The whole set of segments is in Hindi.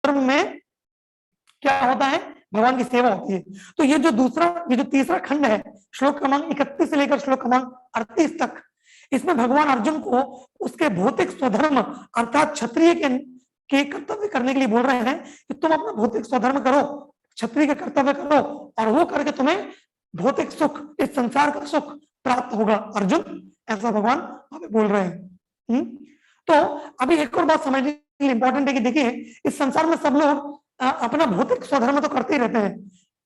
धर्म में क्या होता है, भगवान की सेवा होती है। तो ये जो तीसरा खंड है, श्लोक क्रमांक 31 से लेकर श्लोक क्रमांक 38 तक, इसमें भगवान अर्जुन को उसके भौतिक स्वधर्म अर्थात क्षत्रिय के कर्तव्य करने के लिए बोल रहे हैं कि तुम अपना भौतिक स्वधर्म करो, क्षत्रिय के कर्तव्य करो, और वो करके तुम्हें भौतिक सुख, इस संसार का सुख प्राप्त होगा अर्जुन, ऐसा भगवान हमें बोल रहे हैं। तो अभी एक और बात समझने के लिए इंपॉर्टेंट है कि देखिए, इस संसार में सब लोग अपना भौतिक स्वधर्म तो करते ही रहते हैं,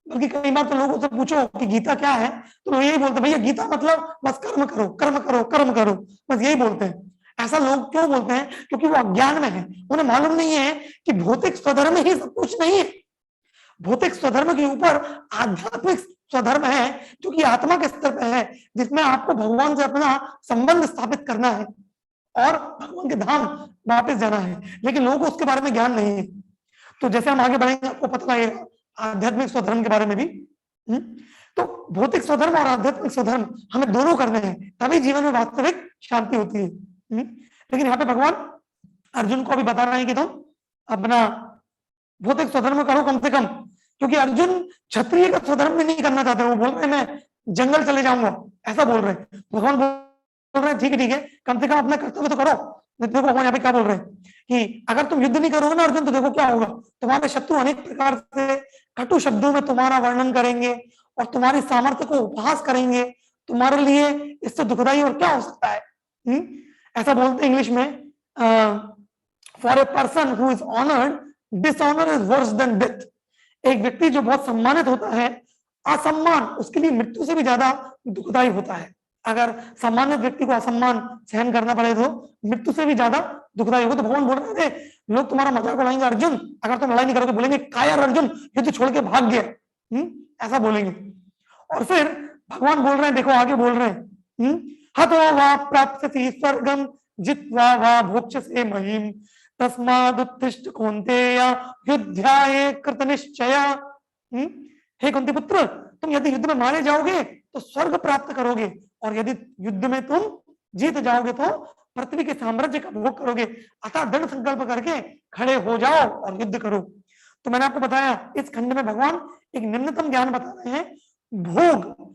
बल्कि कई बार तो लोगों से पूछो कि गीता क्या है, तो लोग यही बोलते हैं भैया गीता मतलब बस कर्म करो कर्म करो कर्म करो, बस यही बोलते हैं। ऐसा लोग क्यों बोलते हैं? क्योंकि वो अज्ञान में है, उन्हें मालूम नहीं है कि भौतिक स्वधर्म ही सब कुछ नहीं है। भौतिक स्वधर्म के ऊपर आध्यात्मिक स्वधर्म है जो कि आत्मा के स्तर पर है, जिसमें आपको भगवान से अपना संबंध स्थापित करना है और भगवान के धाम वापस जाना है, लेकिन लोगों को उसके बारे में ज्ञान नहीं है। तो जैसे हम आगे बढ़ेंगे आपको पता लगेगा आध्यात्मिक स्वधर्म के बारे में भी। तो भौतिक स्वधर्म और आध्यात्मिक स्वधर्म हमें दोनों करने हैं, तभी जीवन में वास्तविक शांति होती है। लेकिन यहाँ पे भगवान अर्जुन को अभी बता रहे हैं कि तुम अपना भौतिक स्वधर्म करो कम से कम, क्योंकि अर्जुन क्षत्रिय का स्वधर्म भी नहीं करना चाहते। वो बोल रहे हैं मैं जंगल चले जाऊंगा, ऐसा बोल रहे हैं। भगवान बोल रहे हैं ठीक है, कम से कम अपना कर्तव्य तो करो। देखो भगवान यहाँ पे क्या बोल रहे हैं कि अगर तुम युद्ध नहीं करोगे ना अर्जुन, तो देखो क्या होगा, तुम्हारे शत्रु अनेक प्रकार से कटु शब्दों में तुम्हारा वर्णन करेंगे और तुम्हारी सामर्थ्य को उपहास करेंगे। तुम्हारे लिए इससे दुखदाई और क्या हो सकता है। ऐसा बोलते हैं इंग्लिश में, for a person who is honoured dishonour is worse than death. एक व्यक्ति जो बहुत सम्मानित होता है, असम्मान उसके लिए मृत्यु से भी ज्यादा दुखदाई होता है। अगर सम्मानित व्यक्ति को असम्मान सहन करना पड़े तो मृत्यु से भी ज्यादा दुखदाई होगा। तो भगवान बोल रहे थे लोग तुम्हारा मजाक उड़ाएंगे अर्जुन, अगर तुम लड़ाई नहीं करोगे, बोलेंगे कायर अर्जुन युद्ध छोड़ के भाग गया, ऐसा बोलेंगे। और फिर भगवान बोल रहे हैं, देखो आगे बोल रहे हैं, हतो वा प्राप्स्यसि स्वर्गम जित्वा वा भोक्ष्यसे महीम तस्मादुत्तिष्ठ कौन्तेय युद्धाय कृतनिश्चय। हे कुंती पुत्र, तुम यदि युद्ध में मारे जाओगे तो स्वर्ग प्राप्त करोगे, और यदि युद्ध में तुम जीत जाओगे तो पृथ्वी के साम्राज्य का भोग करोगे। अतः दृढ़ संकल्प करके खड़े हो जाओ और युद्ध करो। तो मैंने आपको बताया इस खंड में भगवान एक निम्नतम ज्ञान बता रहे हैं, भोग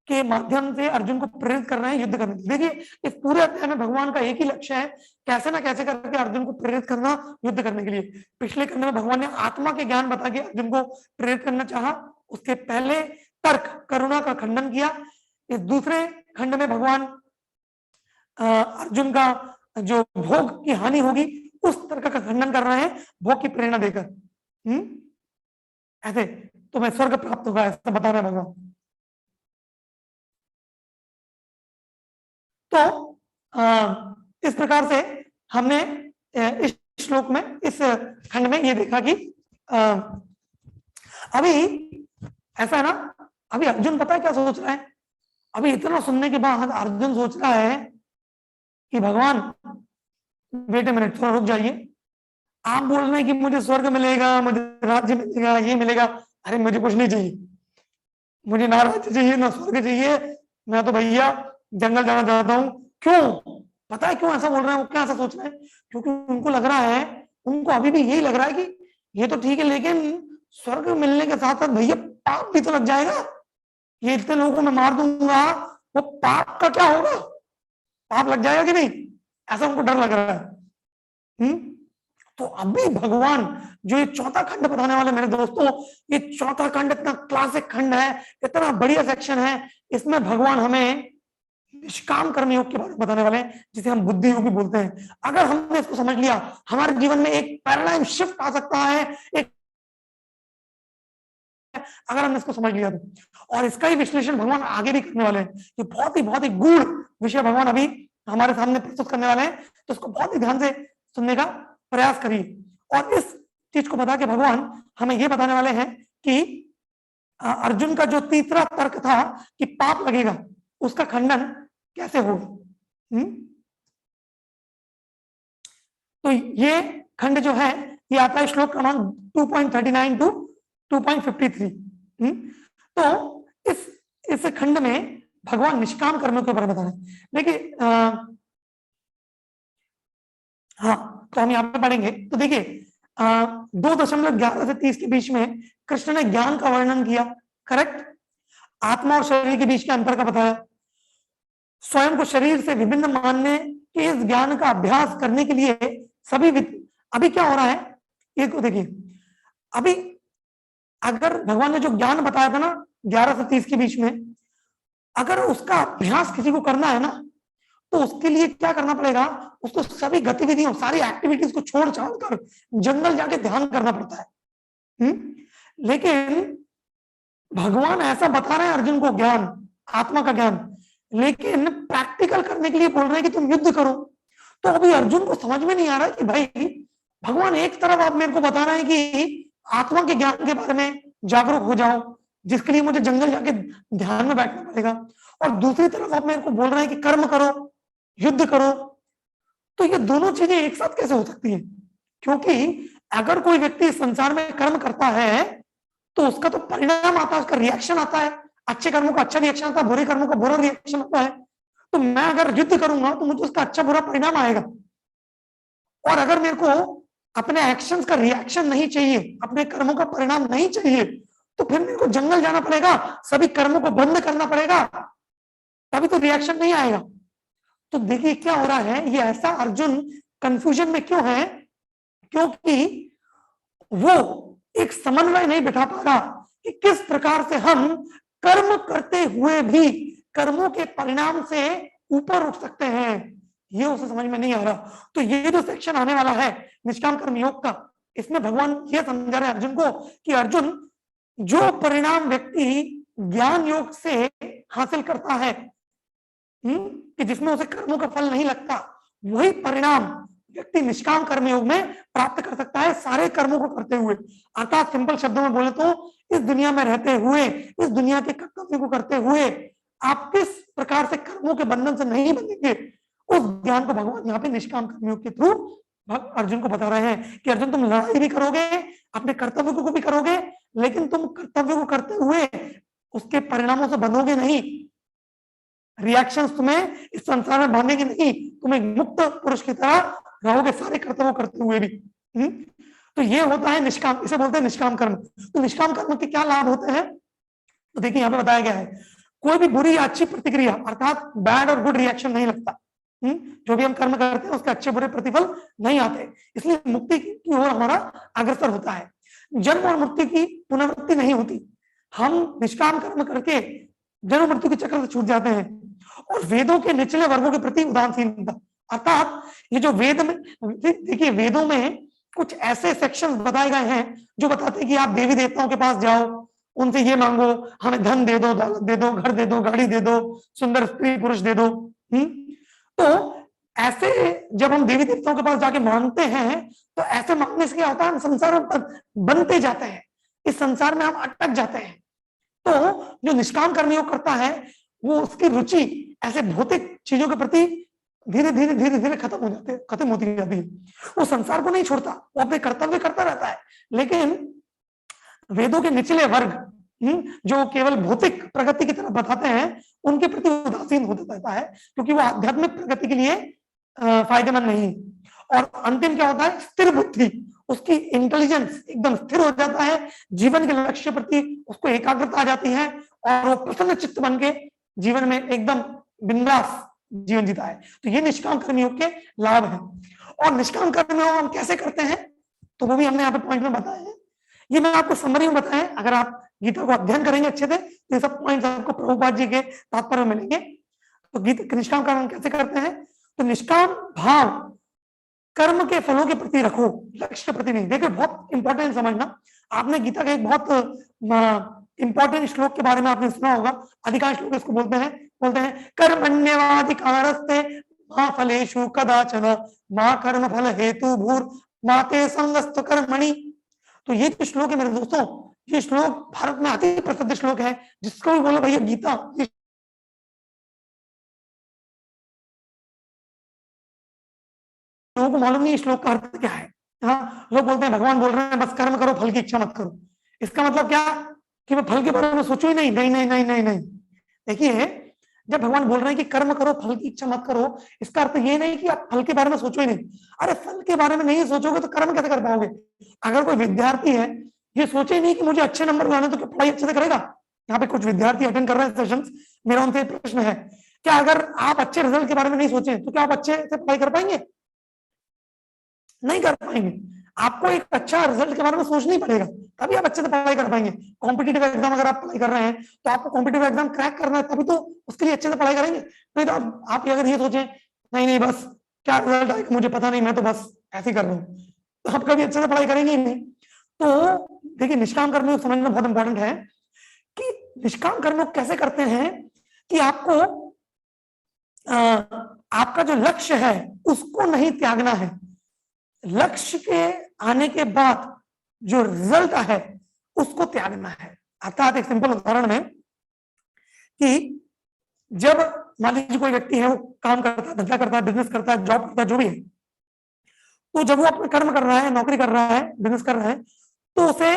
के माध्यम से अर्जुन को प्रेरित कर रहे हैं युद्ध करने के लिए। देखिए इस पूरे अध्याय में भगवान का एक ही लक्ष्य है, कैसे ना कैसे करके अर्जुन को प्रेरित करना युद्ध करने के लिए। पिछले खंड में भगवान ने आत्मा के ज्ञान बता के अर्जुन को प्रेरित करना चाहा, उसके पहले तर्क करुणा का खंडन किया। इस दूसरे खंड में भगवान अर्जुन का जो भोग की हानि होगी उस तर्क का खंडन कर रहे हैं, भोग की प्रेरणा देकर। ऐसे तुम्हें स्वर्ग प्राप्त होगा ऐसा बता रहे हैं भगवान। तो इस प्रकार से हमने इस श्लोक में, इस खंड में ये देखा कि अभी ऐसा है ना, अभी अर्जुन पता है क्या सोच रहा है? अभी इतना सुनने के बाद अर्जुन सोच रहा है कि भगवान वेट अ मिनट, थोड़ा रुक जाइए। आप बोल रहे हैं कि मुझे स्वर्ग मिलेगा, मुझे राज्य मिलेगा, ये मिलेगा। अरे मुझे कुछ नहीं चाहिए, मुझे ना राज्य चाहिए ना स्वर्ग चाहिए, मैं तो भैया जंगल जाना चाहता हूँ। क्यों? पता है क्यों ऐसा बोल रहे हैं? वो क्या ऐसा सोच रहे हैं? क्योंकि उनको लग रहा है, उनको अभी भी यही लग रहा है कि ये तो ठीक है, लेकिन स्वर्ग मिलने के साथ साथ भैया पाप भी तो लग जाएगा। ये इतने लोगों को मैं मार दूंगा, वो पाप का क्या होगा? पाप लग जाएगा कि नहीं, ऐसा उनको डर लग रहा है। तो अभी भगवान जो ये चौथा खंड बताने वाले मेरे दोस्तों, ये चौथा खंड इतना क्लासिक खंड है, इतना बढ़िया सेक्शन है। इसमें भगवान हमें निष्काम कर्म योग के बारे में बताने वाले हैं, जिसे हम बुद्धि योग भी बोलते हैं। अगर हमने इसको समझ लिया, हमारे जीवन में एक पैराडाइम शिफ्ट आ सकता है, एक अगर हमने इसको समझ लिया तो। और इसका ही विश्लेषण भगवान आगे भी करने वाले हैं। ये बहुत ही गूढ़ विषय भगवान अभी हमारे सामने प्रस्तुत करने वाले हैं, तो इसको बहुत ही ध्यान से सुनने का प्रयास करिए। और इस चीज को बता के भगवान हमें ये बताने वाले हैं कि अर्जुन का जो तीसरा तर्क था कि पाप लगेगा, उसका खंडन कैसे होगा। तो ये खंड जो है ये आता है श्लोक क्रमांक 2.39 टू 2.53। तो इस खंड में भगवान निष्काम कर्मों के ऊपर बता रहे हैं। देखिए हाँ, तो हम यहाँ पे पढ़ेंगे। तो देखिए 2.11 से 30 के बीच में कृष्ण ने ज्ञान का वर्णन किया, करेक्ट। आत्मा और शरीर के बीच के अंतर का बताया, स्वयं को शरीर से विभिन्न मानने के इस ज्ञान का अभ्यास करने के लिए सभी अभी क्या हो रहा है ये को देखिए। अभी अगर भगवान ने जो ज्ञान बताया था ना 11 से 30 के बीच में, अगर उसका अभ्यास किसी को करना है ना तो उसके लिए क्या करना पड़ेगा, उसको सभी गतिविधियों सारी एक्टिविटीज को छोड़ छाड़ कर जंगल जाके ध्यान करना पड़ता है। लेकिन भगवान ऐसा बता रहे हैं अर्जुन को ज्ञान, आत्मा का ज्ञान, लेकिन प्रैक्टिकल करने के लिए बोल रहे हैं कि तुम युद्ध करो। तो अभी अर्जुन को समझ में नहीं आ रहा कि भाई भगवान एक तरफ आप मेरे को बता रहे हैं कि आत्मा के ज्ञान के बारे में जागरूक हो जाओ, जिसके लिए मुझे जंगल जाके ध्यान में बैठना पड़ेगा, और दूसरी तरफ आप मेरे को बोल रहे हैं कि कर्म करो, युद्ध करो। तो ये दोनों चीजें एक साथ कैसे हो सकती है? क्योंकि अगर कोई व्यक्ति संसार में कर्म करता है तो उसका तो परिणाम आता है, उसका रिएक्शन आता है। अच्छे कर्मों का अच्छा रिएक्शन आता है, बुरे कर्मों का बुरा रिएक्शन आता है। तो मैं अगर युद्ध करूंगा तो मुझे उसका अच्छा बुरा परिणाम आएगा, और अगर मेरे को अपने एक्शंस का रिएक्शन नहीं चाहिए, अपने कर्मों का परिणाम नहीं चाहिए, तो फिर मेरे को जंगल जाना पड़ेगा, सभी कर्मों को बंद करना पड़ेगा, तभी तो रिएक्शन नहीं आएगा। तो देखिए क्या हो रहा है, ये ऐसा अर्जुन कंफ्यूजन में क्यों है? क्योंकि वो एक समन्वय नहीं बिठा पा रहा कि किस प्रकार से हम कर्म करते हुए भी कर्मों के परिणाम से ऊपर उठ सकते हैं, ये उसे समझ में नहीं आ रहा। तो ये जो सेक्शन आने वाला है निष्काम कर्म योग का, इसमें भगवान ये समझा रहे अर्जुन को कि अर्जुन, जो परिणाम व्यक्ति ज्ञान योग से हासिल करता है, कि जिसमें उसे कर्मों का फल नहीं लगता, वही परिणाम व्यक्ति निष्काम कर्म योग में प्राप्त कर सकता है, सारे कर्मों को करते हुए। अर्थात सिंपल शब्दों में बोले तो इस दुनिया में रहते हुए, इस दुनिया के कर्तव्य को करते हुए आप किस प्रकार से कर्मों के बंधन से नहीं बनेंगे, उस ज्ञान को भगवान यहाँ पे निष्काम कर्म योग के थ्रू अर्जुन को बता रहे हैं कि अर्जुन तुम लड़ाई भी करोगे, अपने कर्तव्य को भी करोगे, लेकिन तुम कर्तव्य को करते हुए उसके परिणामों से बंधोगे नहीं, रिएक्शंस तुम्हें इस संसार में बांधेंगे नहीं, तुम एक मुक्त पुरुष की तरह रहोगे सारे कर्तव्य करते हुए भी। तो ये होता है निष्काम, इसे बोलते हैं निष्काम कर्म। तो निष्काम कर्म के क्या लाभ होते हैं? तो देखिए यहाँ पे बताया गया है, कोई भी बुरी या अच्छी प्रतिक्रिया अर्थात बैड और गुड रिएक्शन नहीं लगता। जो भी हम कर्म करते हैं उसके अच्छे बुरे प्रतिफल नहीं आते, इसलिए मुक्ति की ओर हमारा अग्रसर होता है। जन्म और मृत्यु की पुनरावृत्ति नहीं होती, हम निष्काम कर्म करके जन्म मृत्यु के चक्र से छूट जाते हैं। और वेदों के निचले वर्गों के प्रति उदासीनता, अर्थात ये जो वेद में, देखिए वेदों में कुछ ऐसे सेक्शंस बताए गए हैं जो बताते हैं कि आप देवी देवताओं के पास जाओ, उनसे ये मांगो, हमें धन दे दो, दौलत दे दो, घर दे दो, गाड़ी दे दो, सुंदर स्त्री पुरुष दे दो। तो ऐसे जब हम देवी देवताओं के पास जाके मांगते हैं तो ऐसे मांगने से क्या होता है, हम संसार में बनते जाते हैं, इस संसार में हम अटक जाते हैं। तो जो निष्काम कर्मयोग करता है वो उसकी रुचि ऐसे भौतिक चीजों के प्रति धीरे धीरे धीरे धीरे खत्म होती जाती है। वो संसार को नहीं छोड़ता, वो अपने कर्तव्य करता रहता है, लेकिन वेदों के निचले वर्ग जो केवल भौतिक प्रगति की तरफ बताते हैं उनके प्रति उदासीन होता रहता है, क्योंकि वो आध्यात्मिक प्रगति के लिए फायदेमंद नहीं। और अंतिम क्या होता है, स्थिर बुद्धि, उसकी इंटेलिजेंस एकदम स्थिर हो जाता है, जीवन के लक्ष्य प्रति उसको एकाग्रता आ जाती है और वो प्रसन्न चित्त बन के जीवन में एकदम बिंदास जीवन जीता है। तो ये निष्काम कर्मयोग के लाभ हैं। और निष्काम कर्मयोग हम कैसे करते हैं तो वो भी हमने यहाँ पे पॉइंट में बताया है, ये मैं आपको समरी में बताया। अगर आप गीता को अध्ययन करेंगे अच्छे से तो ये सब पॉइंट्स आपको प्रभुपाद जी के तात्पर्य में मिलेंगे। तो गीता निष्काम कर्म कैसे करते हैं, तो निष्काम भाव कर्म के फलों के प्रति रखो, लक्ष्य के प्रति नहीं। देखिए बहुत इंपॉर्टेंट समझना, आपने गीता का एक बहुत इंपॉर्टेंट श्लोक के बारे में आपने सुना होगा, अधिकांश लोग इसको बोलते हैं कर्मण्येवाधिकारस्ते मा फलेषु कदाचन मा कर्म फल हेतु भूर मा ते संगस्तु कर्मणि। तो ये जो श्लोक है मेरे दोस्तों, ये श्लोक भारत में अति प्रसिद्ध श्लोक है, जिसको भी बोलो भैया गीता, लोगों को मालूम नहीं श्लोक का अर्थ क्या है। हाँ, लोग बोलते हैं भगवान बोल रहे हैं बस कर्म करो फल की इच्छा मत करो। इसका मतलब क्या कि मैं फल के बारे में सोचूं ही नहीं। नहीं नहीं नहीं नहीं नहीं, देखिए जब भगवान बोल रहे हैं कि कर्म करो फल की इच्छा मत करो, इसका अर्थ ये नहीं कि आप फल के बारे में सोचो ही नहीं। अरे फल के बारे में नहीं सोचोगे तो कर्म कैसे कर पाओगे? अगर कोई विद्यार्थी है ये सोचे ही नहीं कि मुझे अच्छे नंबर लाने, तो क्या पढ़ाई अच्छे से करेगा? यहाँ पे कुछ विद्यार्थी अटेंड कर रहे हैं सेशंस, मेरा उनसे प्रश्न है, क्या अगर आप अच्छे रिजल्ट के बारे में नहीं सोचे तो क्या आप अच्छे से पढ़ाई कर पाएंगे? नहीं कर पाएंगे। आपको एक अच्छा रिजल्ट के बारे में सोचना ही पड़ेगा, तभी आप अच्छे से पढ़ाई कर पाएंगे। कॉम्पिटिटिव एग्जाम अगर आप पढ़ाई कर रहे हैं तो आपको कॉम्पिटिटिव एग्जाम क्रैक करना है, तभी तो उसके लिए अच्छे से पढ़ाई करेंगे। नहीं तो आप अगर ये सोचें नहीं नहीं बस क्या रिजल्ट आएगा मुझे पता नहीं, मैं तो बस ऐसे ही कर रहा हूँ, तो आप कभी अच्छे से पढ़ाई करेंगे ही नहीं। तो देखिए निष्काम कर्म समझना बहुत इंपॉर्टेंट है कि निष्काम कर्म कैसे करते हैं कि आपको आपका जो लक्ष्य है उसको नहीं त्यागना है। लक्ष्य के आने के बाद जो रिजल्ट है उसको त्यागना है। अर्थात एक सिंपल उदाहरण में कि जब मान लीजिए कोई व्यक्ति है वो काम करता है, धंधा करता है, बिजनेस करता है, जॉब करता है, जो भी है, तो जब वो अपना कर्म कर रहा है, नौकरी कर रहा है, बिजनेस कर रहा है, तो उसे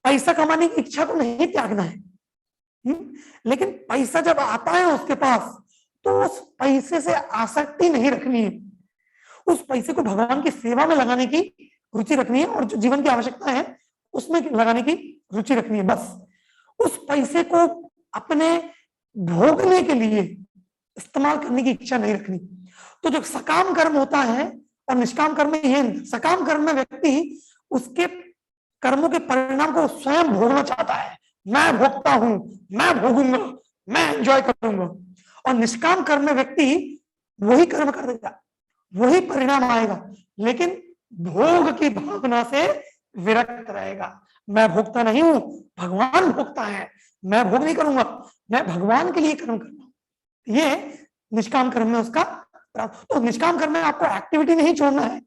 पैसा कमाने की इच्छा को नहीं त्यागना है। लेकिन पैसा जब आता है उसके पास तो उस पैसे से आसक्ति नहीं रखनी है, उस पैसे को भगवान की सेवा में लगाने की रुचि रखनी है और जो जीवन की आवश्यकता है उसमें लगाने की रुचि रखनी है। बस उस पैसे को अपने भोगने के लिए इस्तेमाल करने की इच्छा नहीं रखनी। तो जो सकाम कर्म होता है और निष्काम कर्म में ये, सकाम कर्म में व्यक्ति उसके कर्मों के परिणाम को स्वयं भोगना चाहता है, मैं भोगता हूं, मैं भोगूंगा, मैं एंजॉय करूंगा। और निष्काम कर्म में व्यक्ति वही कर्म कर देगा, वही परिणाम आएगा, लेकिन भोग की भावना से विरक्त रहेगा। मैं भोगता नहीं हूं, भगवान भोगता है, मैं भोग नहीं करूंगा, मैं भगवान के लिए कर्म करना। ये निष्काम कर्म में उसका। तो निष्काम कर्म में आपको एक्टिविटी नहीं छोड़ना है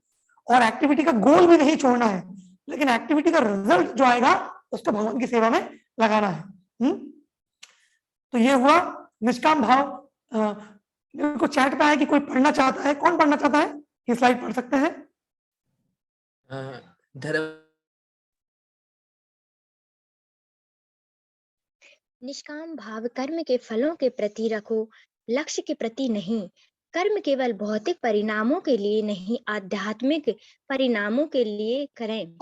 और एक्टिविटी का गोल भी नहीं छोड़ना है, लेकिन एक्टिविटी का रिजल्ट जो आएगा उसको भगवान की सेवा में लगाना है। तो ये हुआ निष्काम भाव। को चैट पे है कि कोई पढ़ना चाहता है, कौन पढ़ना चाहता है? ये स्लाइड पढ़ सकते हैं। निष्काम भाव कर्म के फलों के प्रति रखो, लक्ष्य के प्रति नहीं। कर्म केवल भौतिक परिणामों के लिए नहीं, आध्यात्मिक परिणामों के लिए करें।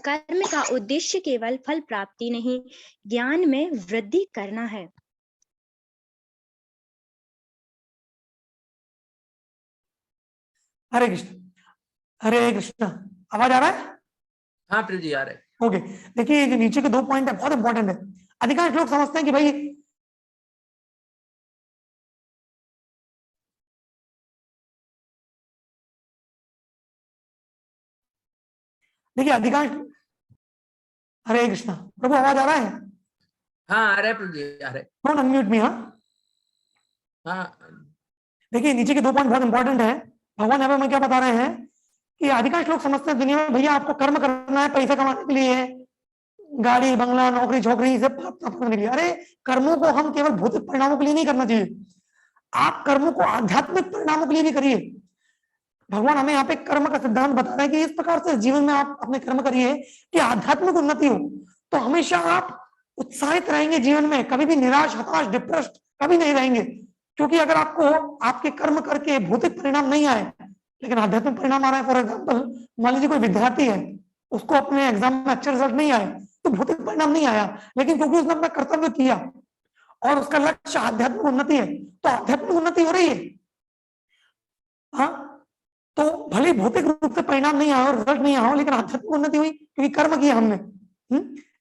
कर्म का उद्देश्य केवल फल प्राप्ति नहीं, ज्ञान में वृद्धि करना है। हरे कृष्ण, हरे कृष्ण। आवाज आ रहा है? हाँ प्रिय जी आ रहे। ओके, देखिए जो नीचे के 2 पॉइंट है बहुत इंपॉर्टेंट है। अधिकांश लोग समझते हैं कि भाई देखिए अधिकांश, हरे कृष्ण प्रभु आवाज आ रहा है? हाँ आ रहा है प्रभु जी आ रहे। डोंट अनम्यूट मी। हाँ देखिए नीचे के 2 पॉइंट बहुत इंपॉर्टेंट है। भगवान यहाँ पे हमें क्या बता रहे हैं कि अधिकांश लोग समझते हैं दुनिया में भैया आपको कर्म करना है पैसा कमाने के लिए, गाड़ी बंगला नौकरी छोकरी सब प्राप्त करने के लिए। अरे कर्मों को हम केवल भौतिक परिणामों के लिए नहीं करना चाहिए, आप कर्मों को आध्यात्मिक परिणामों के लिए भी करिए। भगवान हमें यहाँ पे कर्म का सिद्धांत बता रहे हैं कि इस प्रकार से जीवन में आप अपने कर्म करिए कि आध्यात्मिक उन्नति हो, तो हमेशा आप उत्साहित रहेंगे जीवन में, कभी भी निराश हताश डिप्रेस्ड कभी नहीं रहेंगे। क्योंकि अगर आपको आपके कर्म करके भौतिक परिणाम नहीं आए लेकिन आध्यात्मिक परिणाम आ रहा है, फॉर एग्जाम्पल मान लीजिए कोई विद्यार्थी है उसको अपने एग्जाम में अच्छे रिजल्ट नहीं आए तो भौतिक परिणाम नहीं आया, लेकिन क्योंकि उसने अपना कर्तव्य किया और उसका लक्ष्य आध्यात्मिक उन्नति है तो आध्यात्मिक उन्नति हो रही है। हाँ तो भले भौतिक रूप से परिणाम नहीं आया और रिजल्ट नहीं आया लेकिन आध्यात्मिक उन्नति हुई क्योंकि कर्म किया हमने।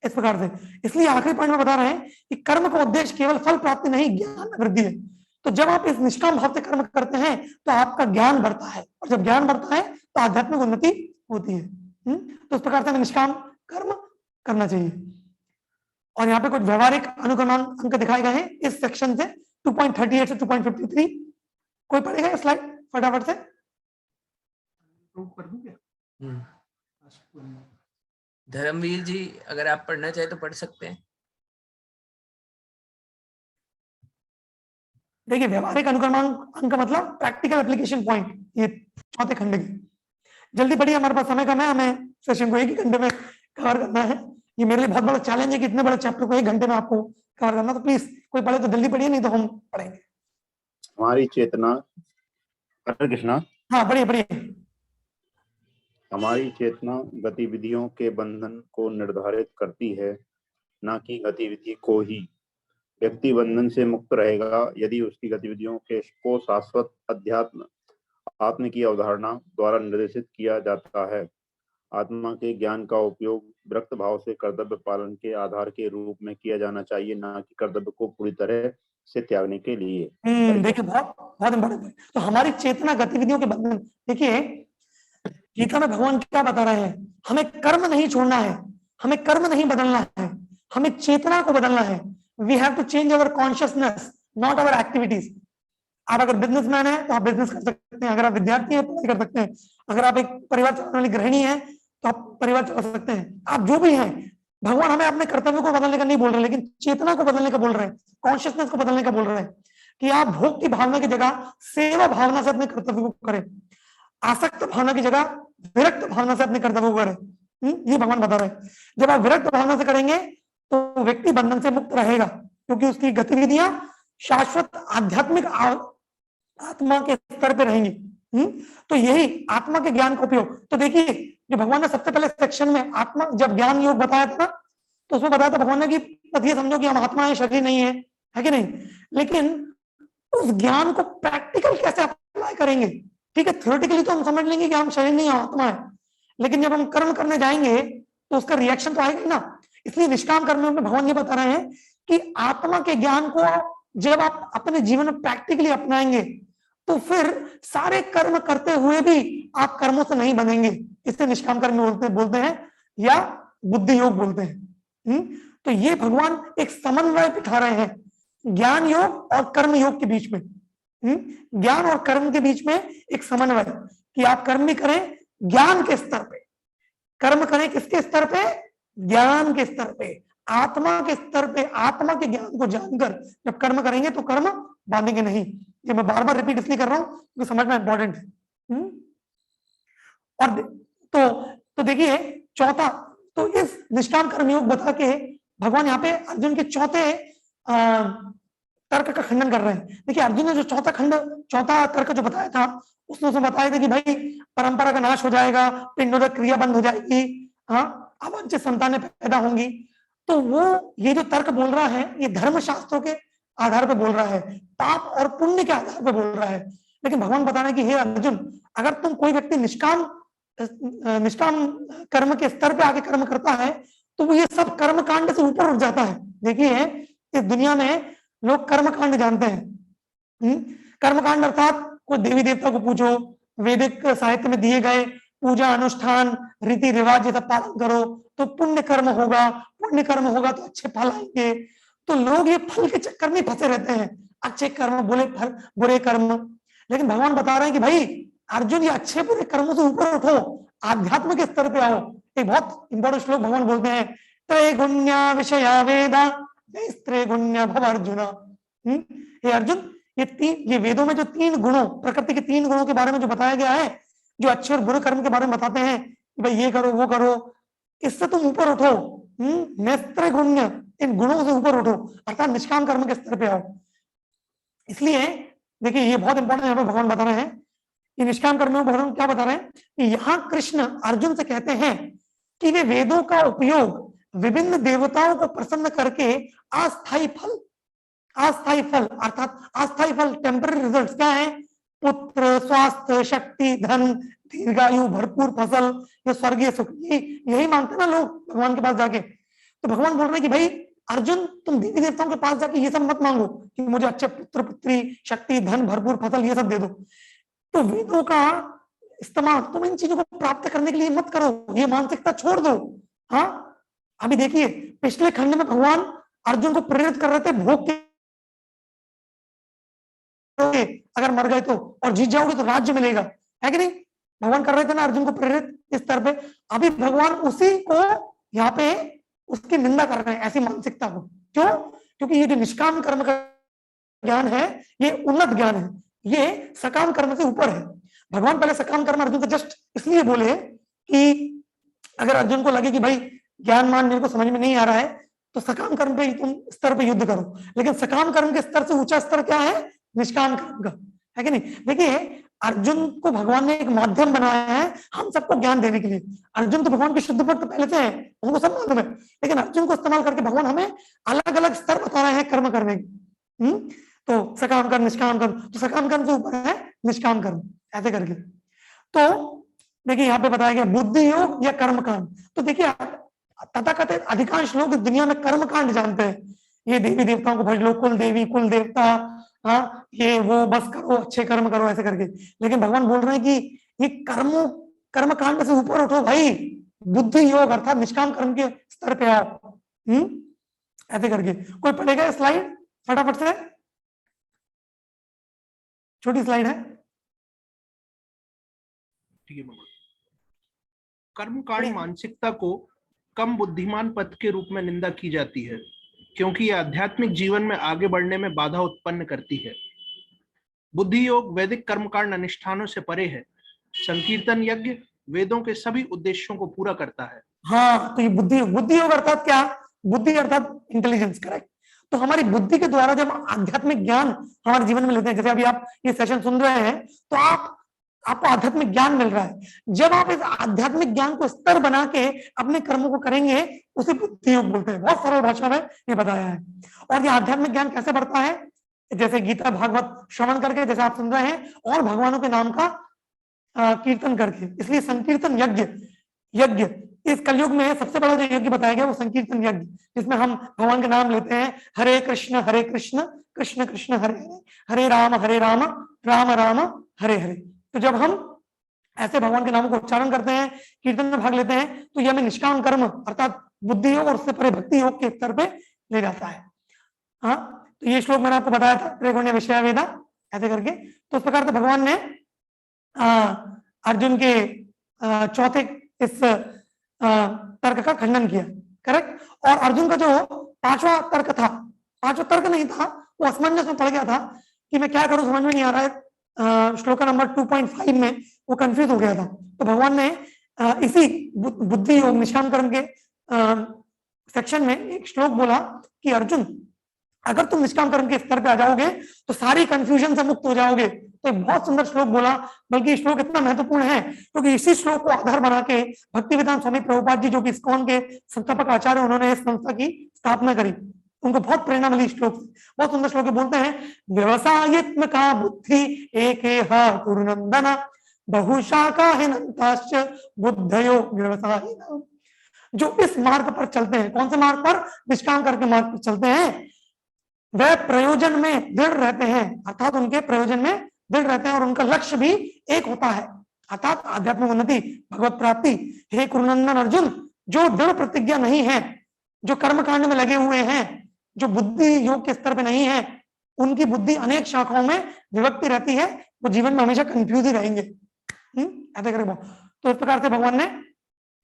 इस प्रकार से इसलिए आखिरी पॉइंट में बता रहे हैं कि कर्म का उद्देश्य केवल फल प्राप्ति नहीं ज्ञान वृद्धि है। तो जब आप इस निष्काम भाव से कर्म करते हैं तो आपका ज्ञान बढ़ता है और जब ज्ञान बढ़ता है तो आध्यात्मिक उन्नति होती है। तो इस प्रकार से हमें निष्काम कर्म करना चाहिए। और यहाँ पे कुछ व्यवहारिक अनुक्रमांक अंक दिखाए गए हैं इस सेक्शन से 2.38 से 2.53। कोई पढ़ेगा स्लाइड फटाफट से? धर्मवीर जी अगर आप पढ़ना चाहे तो पढ़ सकते हैं। देखिए व्यवहारिक अनुक्रमांक अंक मतलब प्रैक्टिकल एप्लीकेशन पॉइंट, ये 4थे खंड की। जल्दी पढ़िए, हमारे पास समय कम है, हमें सेशन को 1 ही घंटे में कवर करना है। ये मेरे लिए बहुत बड़ा चैलेंज है कि इतने बड़े चैप्टर को 1 घंटे में आपको कवर करना, तो प्लीज कोई पढ़े तो जल्दी पढ़िए नहीं तो हम पढ़ेंगे। हमारी चेतना, हरे कृष्णा, हाँ बढ़िया बढ़िया। हमारी चेतना गतिविधियों के बंधन को निर्धारित करती है, न कि गतिविधि को ही। व्यक्ति बंधन से मुक्त रहेगा यदि उसकी गतिविधियों को शाश्वत अध्यात्म आत्म की अवधारणा द्वारा निर्देशित किया जाता है। आत्मा के ज्ञान का उपयोग विरक्त भाव से कर्तव्य पालन के आधार के रूप में किया जाना चाहिए, न कि कर्तव्य को पूरी तरह से त्यागने के लिए। देखिए बहुत बहुत इंपॉर्टेंट है। तो हमारी चेतना गतिविधियों के बंधन, देखिए गीता में भगवान क्या बता रहे हैं, हमें कर्म नहीं छोड़ना है, हमें कर्म नहीं बदलना है, हमें चेतना को बदलना है। We have to change our consciousness, not our activities. आप अगर बिजनेसमैन है तो आप बिजनेस कर सकते हैं, अगर आप विद्यार्थी हैं पढ़ाई कर सकते हैं, अगर आप एक परिवार चलाने वाली गृहिणी है तो आप परिवार चला सकते हैं, आप जो भी हैं। भगवान हमें अपने कर्तव्य को बदलने का नहीं बोल रहे, लेकिन चेतना को बदलने का बोल रहे हैं, कॉन्शियसनेस को बदलने का बोल रहे हैं, कि आप भोग की भावना की जगह सेवा भावना से अपने कर्तव्य को करें, आसक्त भावना की जगह विरक्त भावना से अपने कर्तव्य को करें। ये भगवान बता रहे हैं। जब आप विरक्त भावना से करेंगे तो व्यक्ति बंधन से मुक्त रहेगा, क्योंकि उसकी गतिविधियां शाश्वत आध्यात्मिक आत्मा के स्तर पे रहेंगी। तो यही आत्मा के ज्ञान का उपयोग। तो देखिए जो भगवान ने सबसे पहले सेक्शन में आत्मा जब ज्ञान योग बताया था ना, तो उसमें बताया था भगवान ने कि बस ये समझो कि हम आत्मा है, शरीर नहीं है कि नहीं। लेकिन उस ज्ञान को प्रैक्टिकल कैसे अप्लाई करेंगे, ठीक है, थ्योरेटिकली तो हम समझ लेंगे कि हम शरीर नहीं आत्मा है, लेकिन जब हम कर्म करने जाएंगे तो उसका रिएक्शन तो आएगा ना। इसलिए निष्काम कर्म में भगवान ये बता रहे हैं कि आत्मा के ज्ञान को जब आप अपने जीवन में प्रैक्टिकली अपनाएंगे तो फिर सारे कर्म करते हुए भी आप कर्मों से नहीं बनेंगे। इससे निष्काम कर्म बोलते हैं या बुद्धि योग बोलते हैं। तो ये भगवान एक समन्वय बिठा रहे हैं ज्ञान योग और कर्म योग के बीच में। ज्ञान और कर्म के बीच में एक समन्वय कि आप कर्म भी करें ज्ञान के स्तर पे, कर्म करें किसके स्तर पे, ज्ञान के स्तर पे, आत्मा के स्तर पे। आत्मा के ज्ञान को जानकर जब कर्म करेंगे तो कर्म बांधेंगे नहीं। ये मैं बार बार रिपीट इसलिए कर रहा हूं क्योंकि समझना इंपॉर्टेंट है। और तो देखिए चौथा, तो इस निष्काम कर्म योग बता के भगवान यहाँ पे अर्जुन के चौथे तर्क का खंडन कर रहे हैं। देखिए अर्जुन ने जो चौथा तर्क जो बताया था उसने बताया था कि भाई परंपरा का नाश हो जाएगा, पिंडोदक क्रिया बंद हो जाएगी, हाँ, अवांछित संतानें पैदा होंगी। तो वो ये जो तर्क बोल रहा है ये धर्म शास्त्रों के आधार पर बोल रहा है, पाप और पुण्य के आधार पर बोल रहा है। लेकिन भगवान बता रहे हैं कि हे अर्जुन, अगर तुम कोई व्यक्ति निष्काम कर्म के स्तर पे आके कर्म करता है तो वो ये सब कर्म कांड से ऊपर उठ जाता है। देखिए इस दुनिया में लोग कर्म कांड जानते हैं। कर्म कांड अर्थात कोई देवी देवता को पूजो, वैदिक साहित्य में दिए गए पूजा अनुष्ठान रीति रिवाज ये सब पालन करो तो पुण्य कर्म होगा, पुण्य कर्म होगा तो अच्छे फल आएंगे। तो लोग ये फल के चक्कर में फंसे रहते हैं, अच्छे कर्म बुरे फल बुरे कर्म। लेकिन भगवान बता रहे हैं कि भाई अर्जुन ये अच्छे बुरे कर्मों से ऊपर उठो, आध्यात्म के स्तर पे आओ। एक बहुत इंपॉर्टेंट श्लोक भगवान बोलते हैं, त्रैगुण्या विषया वेदा त्रैगुण्या भव अर्जुन। हे अर्जुन, ये वेदों में जो 3 गुणों, प्रकृति के 3 गुणों के बारे में जो बताया गया है, जो अच्छे और बुरे कर्म के बारे में बताते हैं कि भाई ये करो वो करो, इससे तुम ऊपर उठो। नेत्र गुण्य, इन गुणों से ऊपर उठो, अर्थात निष्काम कर्म के स्तर पे आओ। इसलिए देखिए ये बहुत इंपॉर्टेंट यहाँ पे भगवान बता रहे हैं कि निष्काम कर्म में भगवान क्या बता रहे हैं कि यहाँ कृष्ण अर्जुन से कहते हैं कि वे वेदों का उपयोग विभिन्न देवताओं को प्रसन्न करके अस्थायी फल अर्थात अस्थायी फल, टेम्पररी रिजल्ट्स क्या है, पुत्र, स्वास्थ्य, शक्ति, धन, दीर्घायु, भरपूर फसल, ये स्वर्गीय सुख, यही मांगते ना लोग भगवान के पास जाके। तो भगवान बोल रहे हैं कि भाई अर्जुन, तुम देवी देवताओं के पास जाके ये सब मत मांगो कि मुझे अच्छे पुत्र पुत्री, शक्ति, धन, भरपूर फसल ये सब दे दो। तो वेदों का इस्तेमाल तुम इन चीजों को प्राप्त करने के लिए मत करो, ये मानसिकता छोड़ दो। हाँ, अभी देखिए पिछले खंड में भगवान अर्जुन को प्रेरित कर रहे थे भोग के, अगर मर गए तो, और जीत जाओगे तो राज्य मिलेगा, है कि नहीं। भगवान कर रहे थे ना अर्जुन को प्रेरित इस तरह पे। अभी भगवान उसी को यहाँ पे उसकी निंदा कर रहे हैं, ऐसी मानसिकता को। क्यों? क्योंकि ये जो निष्काम कर्म का ज्ञान है ये उन्नत ज्ञान है, ये सकाम कर्म से ऊपर है। भगवान पहले सकाम कर्म अर्जुन को जस्ट इसलिए बोले कि अगर अर्जुन को लगे कि भाई ज्ञान मान मेरे को समझ में नहीं आ रहा है तो सकाम कर्म पे तुम स्तर पे युद्ध करो। लेकिन सकाम कर्म के स्तर से ऊंचा स्तर क्या है, निष्काम कर्म का, है कि नहीं? देखिए अर्जुन को भगवान ने एक माध्यम बनाया है हम सबको ज्ञान देने के लिए। अर्जुन तो भगवान के शुद्ध भक्त पहले से है, उनको सब मालूम है, लेकिन अर्जुन को इस्तेमाल करके भगवान हमें अलग अलग स्तर बता रहे हैं कर्म करने के। तो सकाम कर्म, निष्काम कर्म, तो सकाम कर्म से ऊपर है निष्काम कर्म, ऐसे करके। तो देखिए यहाँ पे बताया गया बुद्धि योग या कर्म कांड। तो देखिए तथाकथित अधिकांश लोग दुनिया में कर्म कांड जानते हैं, ये देवी देवताओं को भज लो, कुल देवी कुल देवता, हाँ ये वो, बस करो अच्छे कर्म करो ऐसे करके। लेकिन भगवान बोल रहे हैं कि ये कर्म कांड से ऊपर उठो भाई, बुद्धि योग अर्थात निष्काम कर्म के स्तर पे आओ। ऐसे करके कोई पढ़ेगा स्लाइड फटाफट से, छोटी स्लाइड है। ठीक है बाबा। कर्मकांड मानसिकता को कम बुद्धिमान पथ के रूप में निंदा की जाती है, क्योंकि यह आध्यात्मिक जीवन में आगे बढ़ने में बाधा उत्पन्न करती है। बुद्धि योग वैदिक कर्मकांड अनुष्ठानों से परे है। संकीर्तन यज्ञ वेदों के सभी उद्देश्यों को पूरा करता है। हाँ, तो ये बुद्धि योग अर्थात क्या? बुद्धि अर्थात इंटेलिजेंस, करेक्ट। तो हमारी बुद्धि के द्वारा जब आध्यात्मिक ज्ञान हमारे जीवन में लेते हैं, जैसे अभी आप ये सेशन सुन रहे हैं, तो आपको आध्यात्मिक ज्ञान मिल रहा है। जब आप इस आध्यात्मिक ज्ञान को स्तर बना के अपने कर्मों को करेंगे, उसे बुद्धि योग बोलते हैं। बहुत सरल भाषा में ये बताया है। और ये आध्यात्मिक ज्ञान कैसे बढ़ता है? जैसे गीता भागवत श्रवण करके, जैसे आप सुन रहे हैं, और भगवानों के नाम का कीर्तन करके। इसलिए संकीर्तन यज्ञ इस कलयुग में सबसे बड़ा जो यज्ञ बताया गया वो संकीर्तन यज्ञ, जिसमें हम भगवान के नाम लेते हैं, हरे कृष्ण कृष्ण कृष्ण हरे हरे, हरे राम राम राम हरे हरे। तो जब हम ऐसे भगवान के नामों को उच्चारण करते हैं, कीर्तन में भाग लेते हैं, तो ये हमें निष्काम कर्म अर्थात बुद्धि योग और उससे परे भक्ति योग के स्तर पे ले जाता है। हाँ, तो ये श्लोक मैंने आपको बताया था, त्रैगुण्य विषय वेदा, ऐसे करके। तो इस प्रकार से भगवान ने अर्जुन के चौथे इस तर्क का खंडन किया, करेक्ट। और अर्जुन का जो पांचवा तर्क था, पांचवा तर्क नहीं था, वो असमंजस में पड़ गया था कि मैं क्या करूं, समझ में नहीं आ रहा है। श्लोक नंबर 2.5 में वो कंफ्यूज हो गया था। तो भगवान ने इसी बुद्धि योग निष्काम कर्म के सेक्शन में एक श्लोक बोला कि अर्जुन, अगर तुम निष्काम कर्म के स्तर पे आ जाओगे तो सारी कंफ्यूजन से मुक्त हो जाओगे। तो एक बहुत सुंदर श्लोक बोला, बल्कि श्लोक इतना महत्वपूर्ण है क्योंकि इसी श्लोक को आधार बना के भक्तिवेदांत स्वामी प्रभुपाद जी, जो कि इस्कॉन के संस्थापक आचार्य, उन्होंने इस संस्था की स्थापना करी। उनको बहुत प्रेरणा मिली श्लोक से। बहुत सुंदर श्लोक बोलते हैं, व्यवसायित्म का बुद्धि एक कुरुनंदन बहुशाखा हिनंताश्च बुद्धयो व्यवसायिन। जो इस मार्ग पर चलते हैं, कौन से मार्ग पर? निष्काम करके मार्ग पर चलते हैं, वह प्रयोजन में दृढ़ रहते हैं, अर्थात उनके प्रयोजन में दृढ़ रहते हैं और उनका लक्ष्य भी एक होता है, अर्थात आध्यात्मिक उन्नति, भगवत प्राप्ति। हे कुरुनंदन अर्जुन, जो दृढ़ प्रतिज्ञा नहीं है, जो कर्म कांड में लगे हुए हैं, जो बुद्धि योग के स्तर पे नहीं है, उनकी बुद्धि अनेक शाखाओं में विभक्ति रहती है, वो जीवन में हमेशा कंफ्यूज ही रहेंगे। ऐसे करके तो इस प्रकार से भगवान ने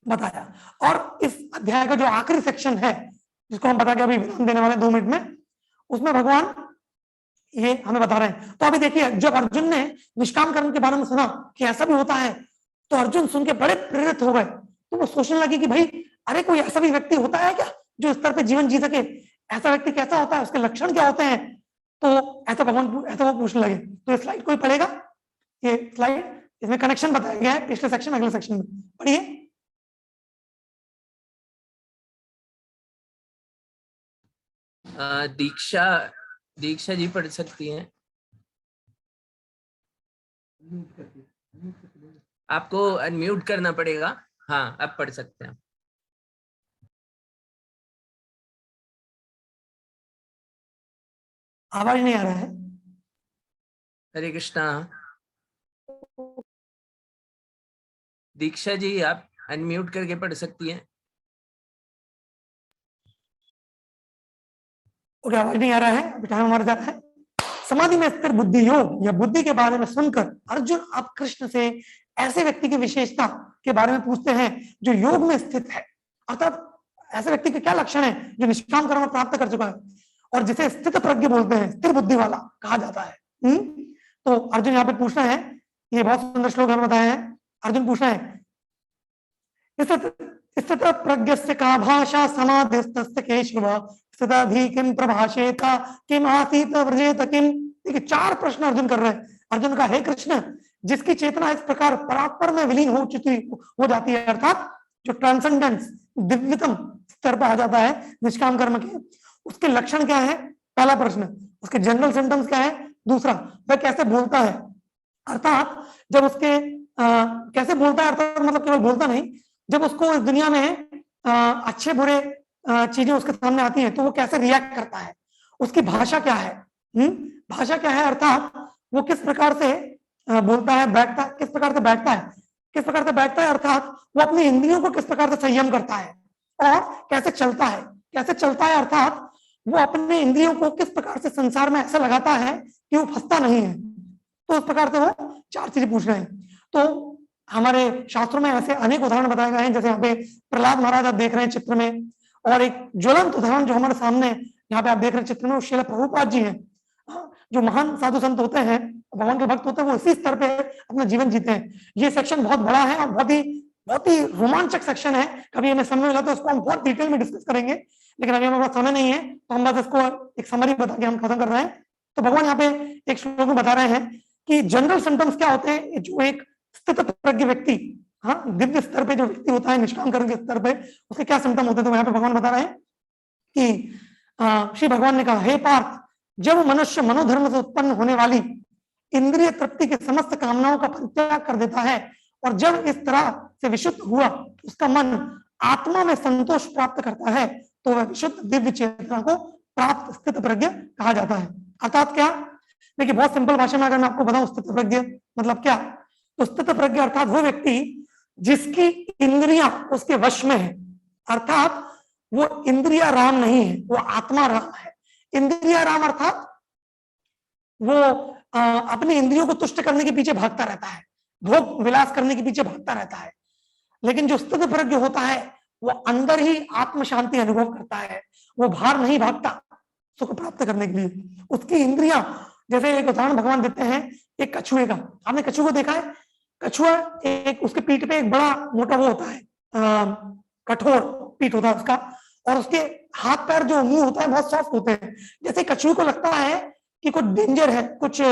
बताया। और इस अध्याय का जो आखिरी सेक्शन है, जिसको हम बता के अभी विराम देने वाले 2 मिनट में, उसमें भगवान ये हमें बता रहे हैं। तो अभी देखिए, जब अर्जुन ने निष्काम कर्म के बारे में सुना कि ऐसा भी होता है, तो अर्जुन सुन के बड़े प्रेरित हो गए। तो वो सोचने लगे कि भाई, अरे कोई ऐसा भी व्यक्ति होता है क्या जो इस स्तर पे जीवन जी सके? ऐसा व्यक्ति कैसा होता है, उसके लक्षण क्या होते हैं? तो ऐसा वो पूछने लगे। तो ये स्लाइड कोई पढ़ेगा? ये स्लाइड, इसमें कनेक्शन बताया गया है पिछले सेक्शन अगले सेक्शन में, पढ़िए। दीक्षा जी पढ़ सकती हैं। आपको अनम्यूट करना पड़ेगा। हाँ, आप पढ़ सकते हैं। आवाज नहीं आ रहा है। हरे कृष्णा। दीक्षा जी, आप अनम्यूट करके पढ़ सकती हैं। ओके, आवाज नहीं आ रहा है, टाइम हमारा जा रहा है। समाधि में स्थिर बुद्धि योग या बुद्धि के बारे में सुनकर अर्जुन अब कृष्ण से ऐसे व्यक्ति की विशेषता के बारे में पूछते हैं जो योग में स्थित है, अर्थात ऐसे व्यक्ति के क्या लक्षण है जो निष्काम कर्म प्राप्त कर चुका है और जिसे स्थित प्रज्ञ बोलते हैं, स्थिर बुद्धि वाला कहा जाता है। तो अर्जुन यहाँ पे पूछना है, ये बहुत सुंदर श्लोक हमें बताया है। अर्जुन पूछना है, स्थित प्रज्ञस्य का भाषा समाधिस्तस्य केशव स्थिताधि किम प्रभाषेत किम आसीत व्रजेत किम। देखिए 4 प्रश्न अर्जुन कर रहे हैं। अर्जुन का, हे कृष्ण, जिसकी चेतना इस प्रकार परात्पर में विलीन हो जाती है, अर्थात जो ट्रांसेंडेंस, दिव्यतम स्तर पर आ जाता है निष्काम कर्म के, उसके लक्षण क्या है? पहला प्रश्न। उसके जनरल सिम्टम्स क्या है? दूसरा। वह कैसे बोलता है? अर्थात जब उसके कैसे बोलता है, अर्थात मतलब केवल बोलता नहीं, जब उसको इस दुनिया में अच्छे बुरे चीजें उसके सामने आती हैं तो वो कैसे रिएक्ट करता है? उसकी भाषा क्या है? भाषा क्या है? अर्थात वो किस प्रकार से बोलता है, बैठता है, किस प्रकार से बैठता है, किस प्रकार से बैठता है, अर्थात वो अपनी इंद्रियों को किस प्रकार से संयम करता है, और कैसे चलता है, कैसे चलता है, अर्थात वो अपने इंद्रियों को किस प्रकार से संसार में ऐसा लगाता है कि वो फंसता नहीं है। तो उस प्रकार से वो 4 चीजें पूछ रहे हैं। तो हमारे शास्त्रों में ऐसे अनेक उदाहरण बताए गए हैं, जैसे यहाँ पे प्रहलाद महाराज आप देख रहे हैं चित्र में, और एक ज्वलंत उदाहरण जो हमारे सामने यहाँ पे आप देख रहे हैं चित्र में, वो श्रील प्रभुपाद जी हैं। जो महान साधु संत होते हैं, भगवान के भक्त होते हैं, वो इसी स्तर पे अपना जीवन जीते हैं। ये सेक्शन बहुत बड़ा है और बहुत ही रोमांचक सेक्शन है। कभी हमें समय मिला तो उसको हम बहुत डिटेल में डिस्कस करेंगे, लेकिन अभी हमारे पास समय नहीं है, तो हम बस इसको एक समरी बता के हम खत्म कर रहे हैं। तो भगवान यहाँ पे एक श्लोक में बता रहे हैं कि जनरल सिम्टम्स क्या होते हैं जो एक स्थित प्रज्ञ व्यक्ति, हाँ, दिव्य स्तर पे जो व्यक्ति होता है निष्काम कर्म के स्तर पे, उसके क्या सिम्टम होते हैं। तो यहाँ पे भगवान बता रहे हैं कि श्री भगवान ने कहा, हे पार्थ, जब मनुष्य मनोधर्म से उत्पन्न होने वाली इंद्रिय तृप्ति के समस्त कामनाओं का परित्याग कर देता है, और जब इस तरह से विशुद्ध हुआ उसका मन आत्मा में संतोष प्राप्त करता है, तो वह विशुद्ध दिव्य चेतना को प्राप्त स्थित प्रज्ञ कहा जाता है। अर्थात क्या? देखिए बहुत सिंपल भाषा में अगर मैं आपको बताऊं स्थित प्रज्ञ मतलब क्या, तो स्थित प्रज्ञ अर्थात वो व्यक्ति जिसकी इंद्रियां उसके वश में है, अर्थात वो इंद्रिया राम नहीं है, वो आत्मा राम है। इंद्रिया राम अर्थात वो अपनी इंद्रियों को तुष्ट करने के पीछे भागता रहता है, भोग विलास करने के पीछे भागता रहता है। लेकिन जो स्थित प्रज्ञ होता है वो अंदर ही आत्म शांति अनुभव करता है, वो बाहर नहीं भागता सुख प्राप्त करने के लिए। उसकी इंद्रियां, जैसे एक उदाहरण भगवान देते हैं एक कछुए का। आपने कछुए को देखा है? कछुआ एक, उसके पीठ पे एक बड़ा मोटा वो होता है, कठोर पीठ होता है उसका, और उसके हाथ पैर जो मुंह होता है बहुत सॉफ्ट होते हैं। जैसे कछुए को लगता है कि कुछ डेंजर है, कुछ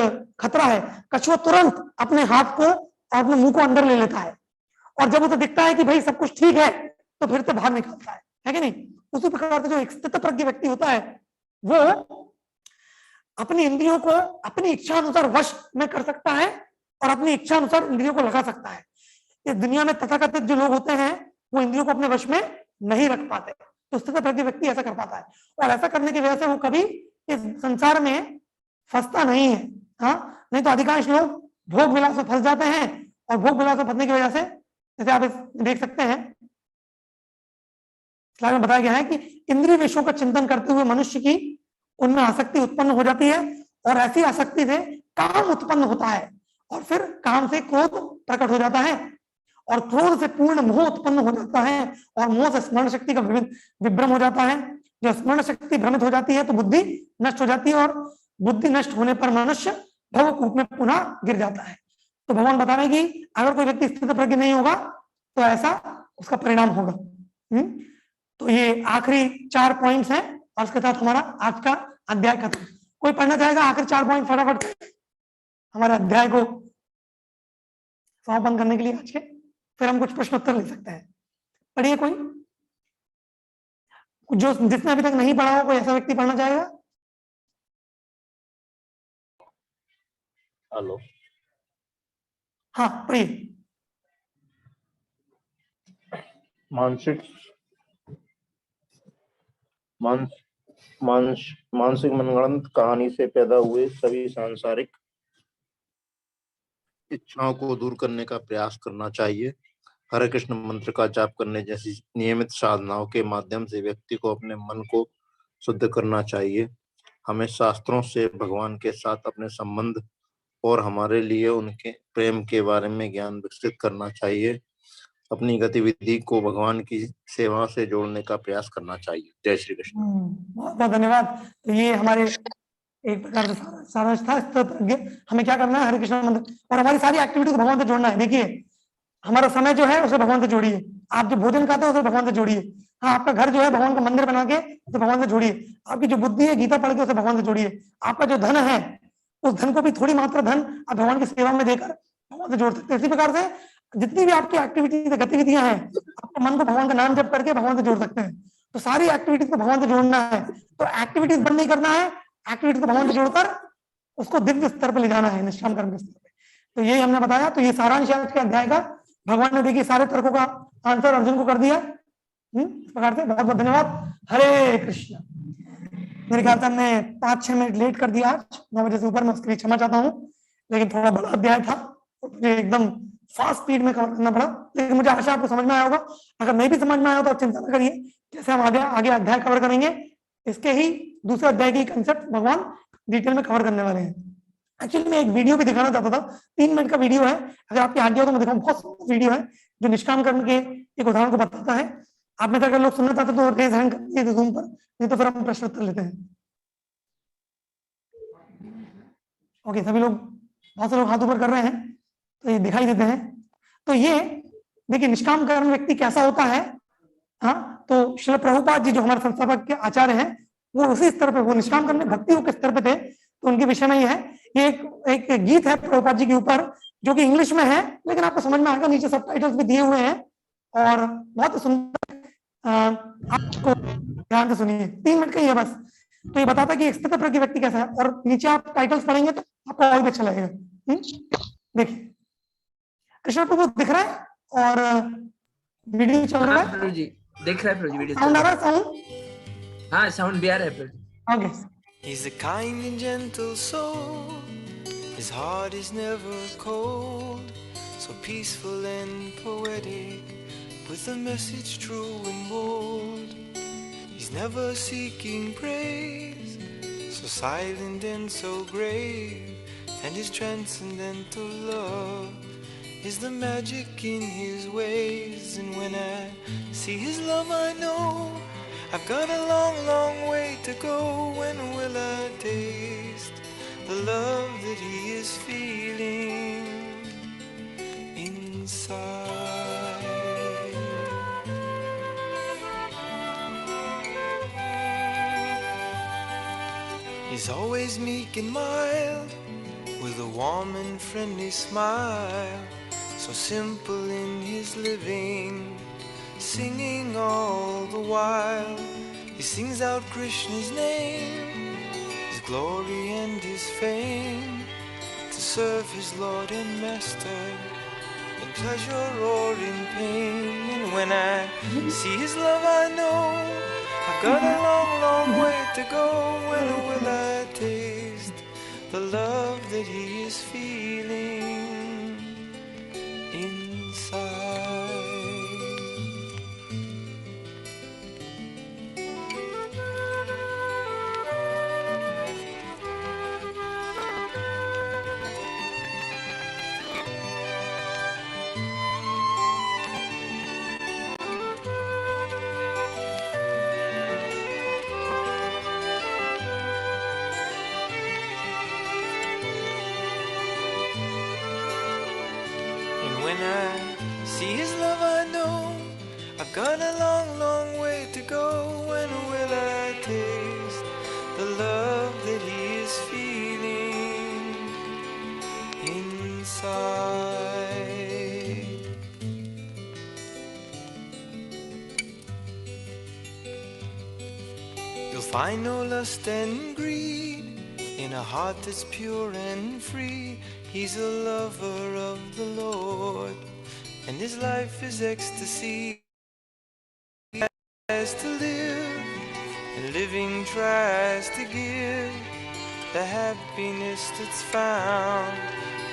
खतरा है, कछुआ तुरंत अपने हाथ को और अपने मुंह को अंदर ले लेता है, और जब उसे दिखता है कि भाई सब कुछ ठीक है तो फिर से बाहर निकलता है कि नहीं? उसी प्रकार से जो एक स्थित प्रज्ञ व्यक्ति होता है वो अपनी इंद्रियों को अपनी इच्छा अनुसार वश में कर सकता है और अपनी इच्छा अनुसार इंद्रियों को लगा सकता है। इस दुनिया में तथाकथित जो लोग होते हैं वो इंद्रियों को अपने वश में नहीं रख पाते, तो स्थित प्रज्ञ व्यक्ति ऐसा कर पाता है, और ऐसा करने की वजह से वो कभी इस संसार में फंसता नहीं है। हाँ, नहीं तो अधिकांश लोग भोग विलास में फंस जाते हैं, और भोग विलास में फंसने की वजह से, जैसे आप देख सकते हैं स्लाइड में बताया गया है कि इंद्रिय विषयों का चिंतन करते हुए मनुष्य की उनमें आसक्ति उत्पन्न हो जाती है, और ऐसी आसक्ति से काम उत्पन्न होता है, और फिर काम से क्रोध प्रकट हो जाता है, और क्रोध से पूर्ण मोह उत्पन्न हो जाता है, और मोह से स्मरण शक्ति का विभ्रम हो जाता है। जब स्मरण शक्ति भ्रमित हो जाती है तो बुद्धि नष्ट हो जाती है, और बुद्धि नष्ट होने पर मनुष्य भवकूप में पुनः गिर जाता है। तो भगवान बता रहे हैं कि अगर कोई व्यक्ति स्थित प्रज्ञ नहीं होगा तो ऐसा उसका परिणाम होगा। तो ये आखिरी 4 पॉइंट्स हैं, और उसके साथ हमारा आज का अध्याय खत्म। कोई पढ़ना चाहेगा आखिर 4 पॉइंट फटाफट हमारे अध्याय को समापन करने के लिए आज के, फिर हम कुछ प्रश्न उत्तर ले सकते हैं। पढ़िए कोई, जो जिसने अभी तक नहीं पढ़ा हो, कोई ऐसा व्यक्ति पढ़ना चाहेगा? हेलो, हाँ पढ़िए। मानसिक मनगढ़ंत कहानी से पैदा हुए सभी सांसारिक इच्छाओं को दूर करने का प्रयास करना चाहिए। हरे कृष्ण मंत्र का जाप करने जैसी नियमित साधनाओं के माध्यम से व्यक्ति को अपने मन को शुद्ध करना चाहिए। हमें शास्त्रों से भगवान के साथ अपने संबंध और हमारे लिए उनके प्रेम के बारे में ज्ञान विकसित करना चाहिए। अपनी गतिविधि को भगवान की सेवा से जोड़ने का प्रयास करना चाहिए। जय श्री कृष्ण। बहुत बहुत धन्यवाद। तो ये हमारे एक प्रकार से सारांश था। हमें क्या करना है? हरे कृष्ण मंत्र और हमारी सारी एक्टिविटी को भगवान से जोड़ना है। देखिए हमारा समय जो है उसे भगवान से जोड़िए, आप जो भोजन खाते हो उसे भगवान से जोड़िए, हाँ आपका घर जो है भगवान का मंदिर बना के उसे भगवान से जोड़िए, आपकी जो बुद्धि है गीता पढ़ के उसे भगवान से जोड़िए, आपका जो धन है उस धन को भी थोड़ी मात्रा धन आप भगवान की सेवा में देकर भगवान से जोड़ सकते हैं। इसी प्रकार से जितनी भी आपकी एक्टिविटीज गतिविधियां हैं, आपके मन को भगवान का नाम जप करके भगवान से जोड़ सकते हैं। तो सारी एक्टिविटीज को भगवान से जोड़ना है, तो एक्टिविटीज बंद नहीं करना है, एक्टिविटीज को भगवान से जोड़कर उसको दिव्य स्तर पर ले जाना है, निष्काम कर्म के स्तर पे। तो यही हमने बताया। तो ये सारांश है आज के अध्याय का। भगवान ने देखिए सारे तर्कों का आंसर अर्जुन को कर दिया। इस प्रकार से बहुत बहुत धन्यवाद। हरे कृष्ण। मेरे ख्याल से हमने 5-6 मिनट लेट कर दिया आज, 9 बजे से ऊपर, मैं उसके लिए क्षमा चाहता हूँ। लेकिन थोड़ा बड़ा अध्याय था, मुझे एकदम फास्ट स्पीड में कवर करना पड़ा, लेकिन मुझे आशा आपको समझ में आया होगा। अगर नहीं भी समझ में आया तो आप चिंता न करिए, जैसे हम आगे अध्याय कवर करेंगे, इसके ही दूसरे अध्याय की कंसेप्ट भगवान डिटेल में कवर करने वाले हैं। एक्चुअली मैं एक वीडियो भी दिखाना चाहता था, 3 मिनट का वीडियो है, अगर आपकी आज्ञा हो तो मैं दिखाऊं। बहुत वीडियो है जो निष्काम कर्म के एक उदाहरण को बताता है। आप में से अगर लोग सुनना चाहते तो रेज हैंड करिए जूम पर, नहीं तो फिर हम प्रश्न उत्तर लेते हैं। ओके, सभी लोग, बहुत से लोग हाथ ऊपर कर रहे हैं, तो ये दिखाई देते हैं। तो ये देखिए निष्काम कर्म व्यक्ति कैसा होता है। हाँ, तो श्रील प्रभुपाद जी जो हमारे संस्थापक के आचार्य हैं, वो उसी स्तर पे, वो निष्काम कर्म में भक्ति के स्तर पे थे, तो उनके विषय में ये है। ये एक गीत है प्रभुपाद जी के ऊपर, जो कि इंग्लिश में है, लेकिन आपको समझ में आएगा, नीचे सबटाइटल्स भी दिए हुए हैं और बहुत सुंदर। आपको ध्यान से सुनिए, 3 मिनट का ही है बस। तो ये बताता है कि स्थित प्रज्ञ व्यक्ति कैसा है, और नीचे आप टाइटल्स पढ़ेंगे तो आपको और भी अच्छा लगेगा। देखिए, कृष्ण प्रभु दिख रहा है और वीडियो चल रहा है। प्रभु जी दिख रहा है, प्रभु जी वीडियो साउंड आ रहा है? साउंड, हाँ साउंड भी आ रहा है प्रभु। Okay. He's a kind and gentle soul, his heart is never cold, so peaceful and poetic, with a message true and bold. He's never seeking praise, so silent and so grave, and his transcendental love is the magic in his ways. And when I see his love I know I've got a long, long way to go. When will I taste the love that he is feeling inside? He's always meek and mild, with a warm and friendly smile, so simple in his living, singing all the while. He sings out Krishna's name, his glory and his fame, to serve his Lord and Master, in pleasure or in pain. And when I see his love I know I've got a long, long way to go. When will I taste the love that he is feeling inside? When I see his love I know I've got a long, long way to go. When will I taste the love that he is feeling inside? You'll find no lust and greed in a heart that's pure and free. He's a lover of the Lord, and his life is ecstasy. He tries to live, and living tries to give the happiness that's found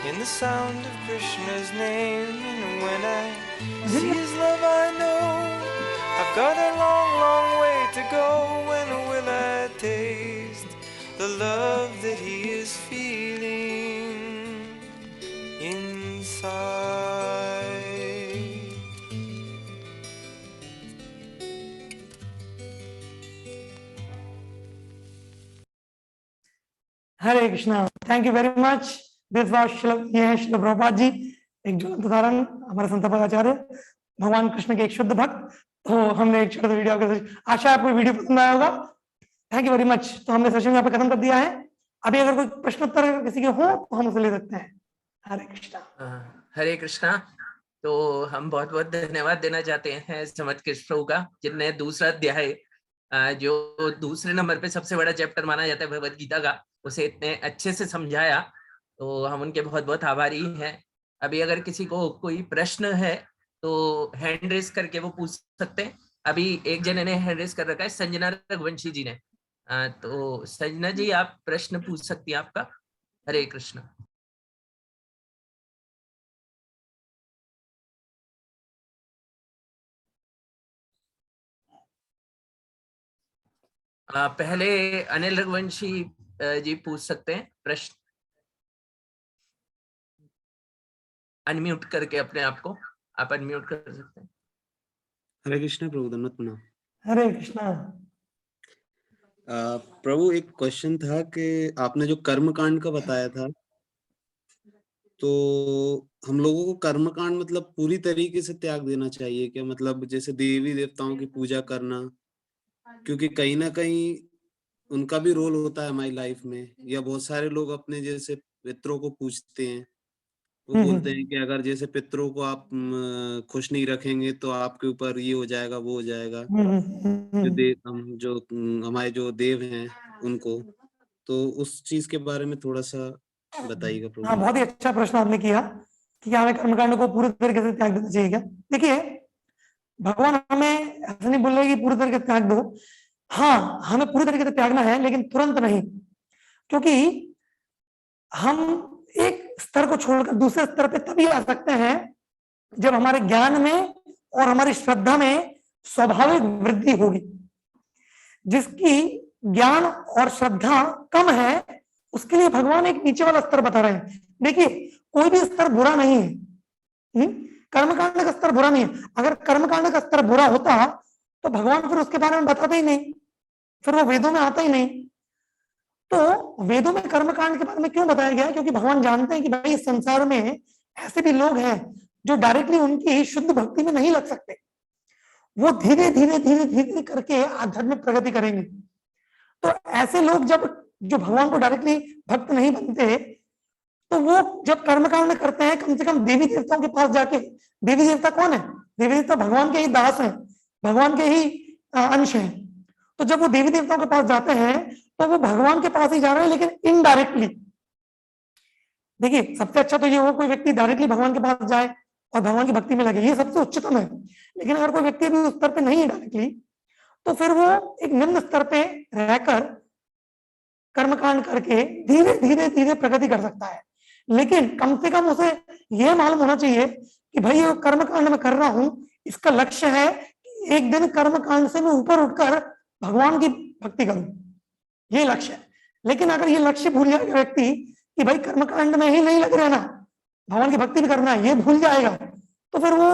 in the sound of Krishna's name. And when I see his love I know I've got a long, long way to go. When will I taste the love that he is feeling inside? Hare Krishna, thank you very much. This was ये है श्रील प्रभुपाद जी, एक ज्वलंत उदाहरण, हमारे संस्थापक आचार्य, भगवान कृष्ण के एक शुद्ध भक्त। तो हमने एक छोटा वीडियो, आशा है आपको वीडियो पसंद आया होगा। Thank you very much. तो हमने सेशन यहाँ पे खत्म कर दिया है। अभी अगर कोई प्रश्नोत्तर किसी के हो तो हम उसे ले सकते हैं। हरे कृष्णा। हरे कृष्णा। तो हम बहुत बहुत धन्यवाद देना चाहते हैं समर्थ कृष्ण प्रभु का, जिनने दूसरा अध्याय जो दूसरे नंबर पे सबसे बड़ा चैप्टर माना जाता है भगवत गीता का, उसे इतने अच्छे से समझाया। तो हम उनके बहुत बहुत आभारी हैं। अभी अगर किसी को कोई प्रश्न है तो हैंड रेस करके वो पूछ सकते हैं। अभी एक जने ने हैंड रेस कर रखा है, संजना रघुवंशी जी ने। तो संजना जी, आप प्रश्न पूछ सकती हैं आपका। हरे कृष्ण। पहले अनिल रघुवंशी जी पूछ सकते हैं प्रश्न, अनम्यूट करके अपने आप को आप अनम्यूट कर सकते हैं। हरे कृष्ण प्रभु, धन्यवाद पुनः। हरे कृष्णा। प्रभु, एक क्वेश्चन था कि आपने जो कर्म कांड का बताया था, तो हम लोगों को कर्म कांड मतलब पूरी तरीके से त्याग देना चाहिए क्या? मतलब जैसे देवी देवताओं की पूजा करना, क्योंकि कहीं ना कहीं उनका भी रोल होता है हमारी लाइफ में, या बहुत सारे लोग अपने जैसे पितरों को पूजते हैं। वो बोलते हैं कि अगर जैसे पितरों को आप खुश नहीं रखेंगे तो आपके ऊपर ये हो जाएगा, वो हो जाएगा। जो हमारे जो देव हैं उनको, तो उस चीज के बारे में थोड़ा सा बताइएगा हाँ, प्रभु। बहुत ही अच्छा प्रश्न आपने किया कि क्या हमें कर्मकांड को पूरी तरीके से त्याग देना चाहिए क्या? देखिए, भगवान हमें ऐसा नहीं बोल रहे कि पूरी तरीके से त्याग दो। हाँ, हमें पूरी तरीके से त्यागना है, लेकिन तुरंत नहीं, क्योंकि हम एक स्तर को छोड़कर दूसरे स्तर पे तभी आ सकते हैं जब हमारे ज्ञान में और हमारी श्रद्धा में स्वाभाविक वृद्धि होगी। जिसकी ज्ञान और श्रद्धा कम है, उसके लिए भगवान एक नीचे वाला स्तर बता रहे हैं। देखिए, कोई भी स्तर बुरा नहीं है। कर्मकांड का स्तर बुरा नहीं है। अगर कर्मकांड का स्तर बुरा होता तो भगवान फिर उसके बारे में बताते ही नहीं, फिर वो वेदों में आता ही नहीं। तो वेदों में कर्मकांड के बारे में क्यों बताया गया? क्योंकि भगवान जानते हैं कि भाई इस संसार में ऐसे भी लोग हैं जो डायरेक्टली उनकी शुद्ध भक्ति में नहीं लग सकते। वो धीरे धीरे धीरे धीरे करके आध्यात्मिक प्रगति करेंगे। तो ऐसे लोग जो भगवान को डायरेक्टली भक्त नहीं बनते, तो वो जब कर्मकांड करते हैं, कम से कम देवी देवताओं के पास जाके, देवी देवता कौन है? देवी देवता भगवान के ही दास हैं, भगवान के ही अंश हैं। तो जब वो देवी देवताओं के पास जाते हैं तो वो भगवान के पास ही जा रहे हैं, लेकिन इनडायरेक्टली। देखिए, सबसे अच्छा तो ये हो कोई व्यक्ति डायरेक्टली भगवान के पास जाए और भगवान की भक्ति में लगे, ये सबसे उच्चतम है। लेकिन अगर कोई व्यक्ति भी उस स्तर पे नहीं है डायरेक्टली, तो फिर वो एक निम्न स्तर पे रहकर कर्मकांड करके धीरे धीरे धीरे प्रगति कर सकता है। लेकिन कम से कम उसे यह मालूम होना चाहिए कि भाई ये कर्मकांड में कर रहा हूं, इसका लक्ष्य है कि एक दिन कर्मकांड से मैं ऊपर उठकर भगवान की भक्ति करूं, ये लक्ष्य है। लेकिन अगर ये लक्ष्य भूल जाएगा व्यक्ति कि भाई कर्मकांड में ही नहीं लग रहना, भगवान की भक्ति भी करना है, ये भूल जाएगा, तो फिर वो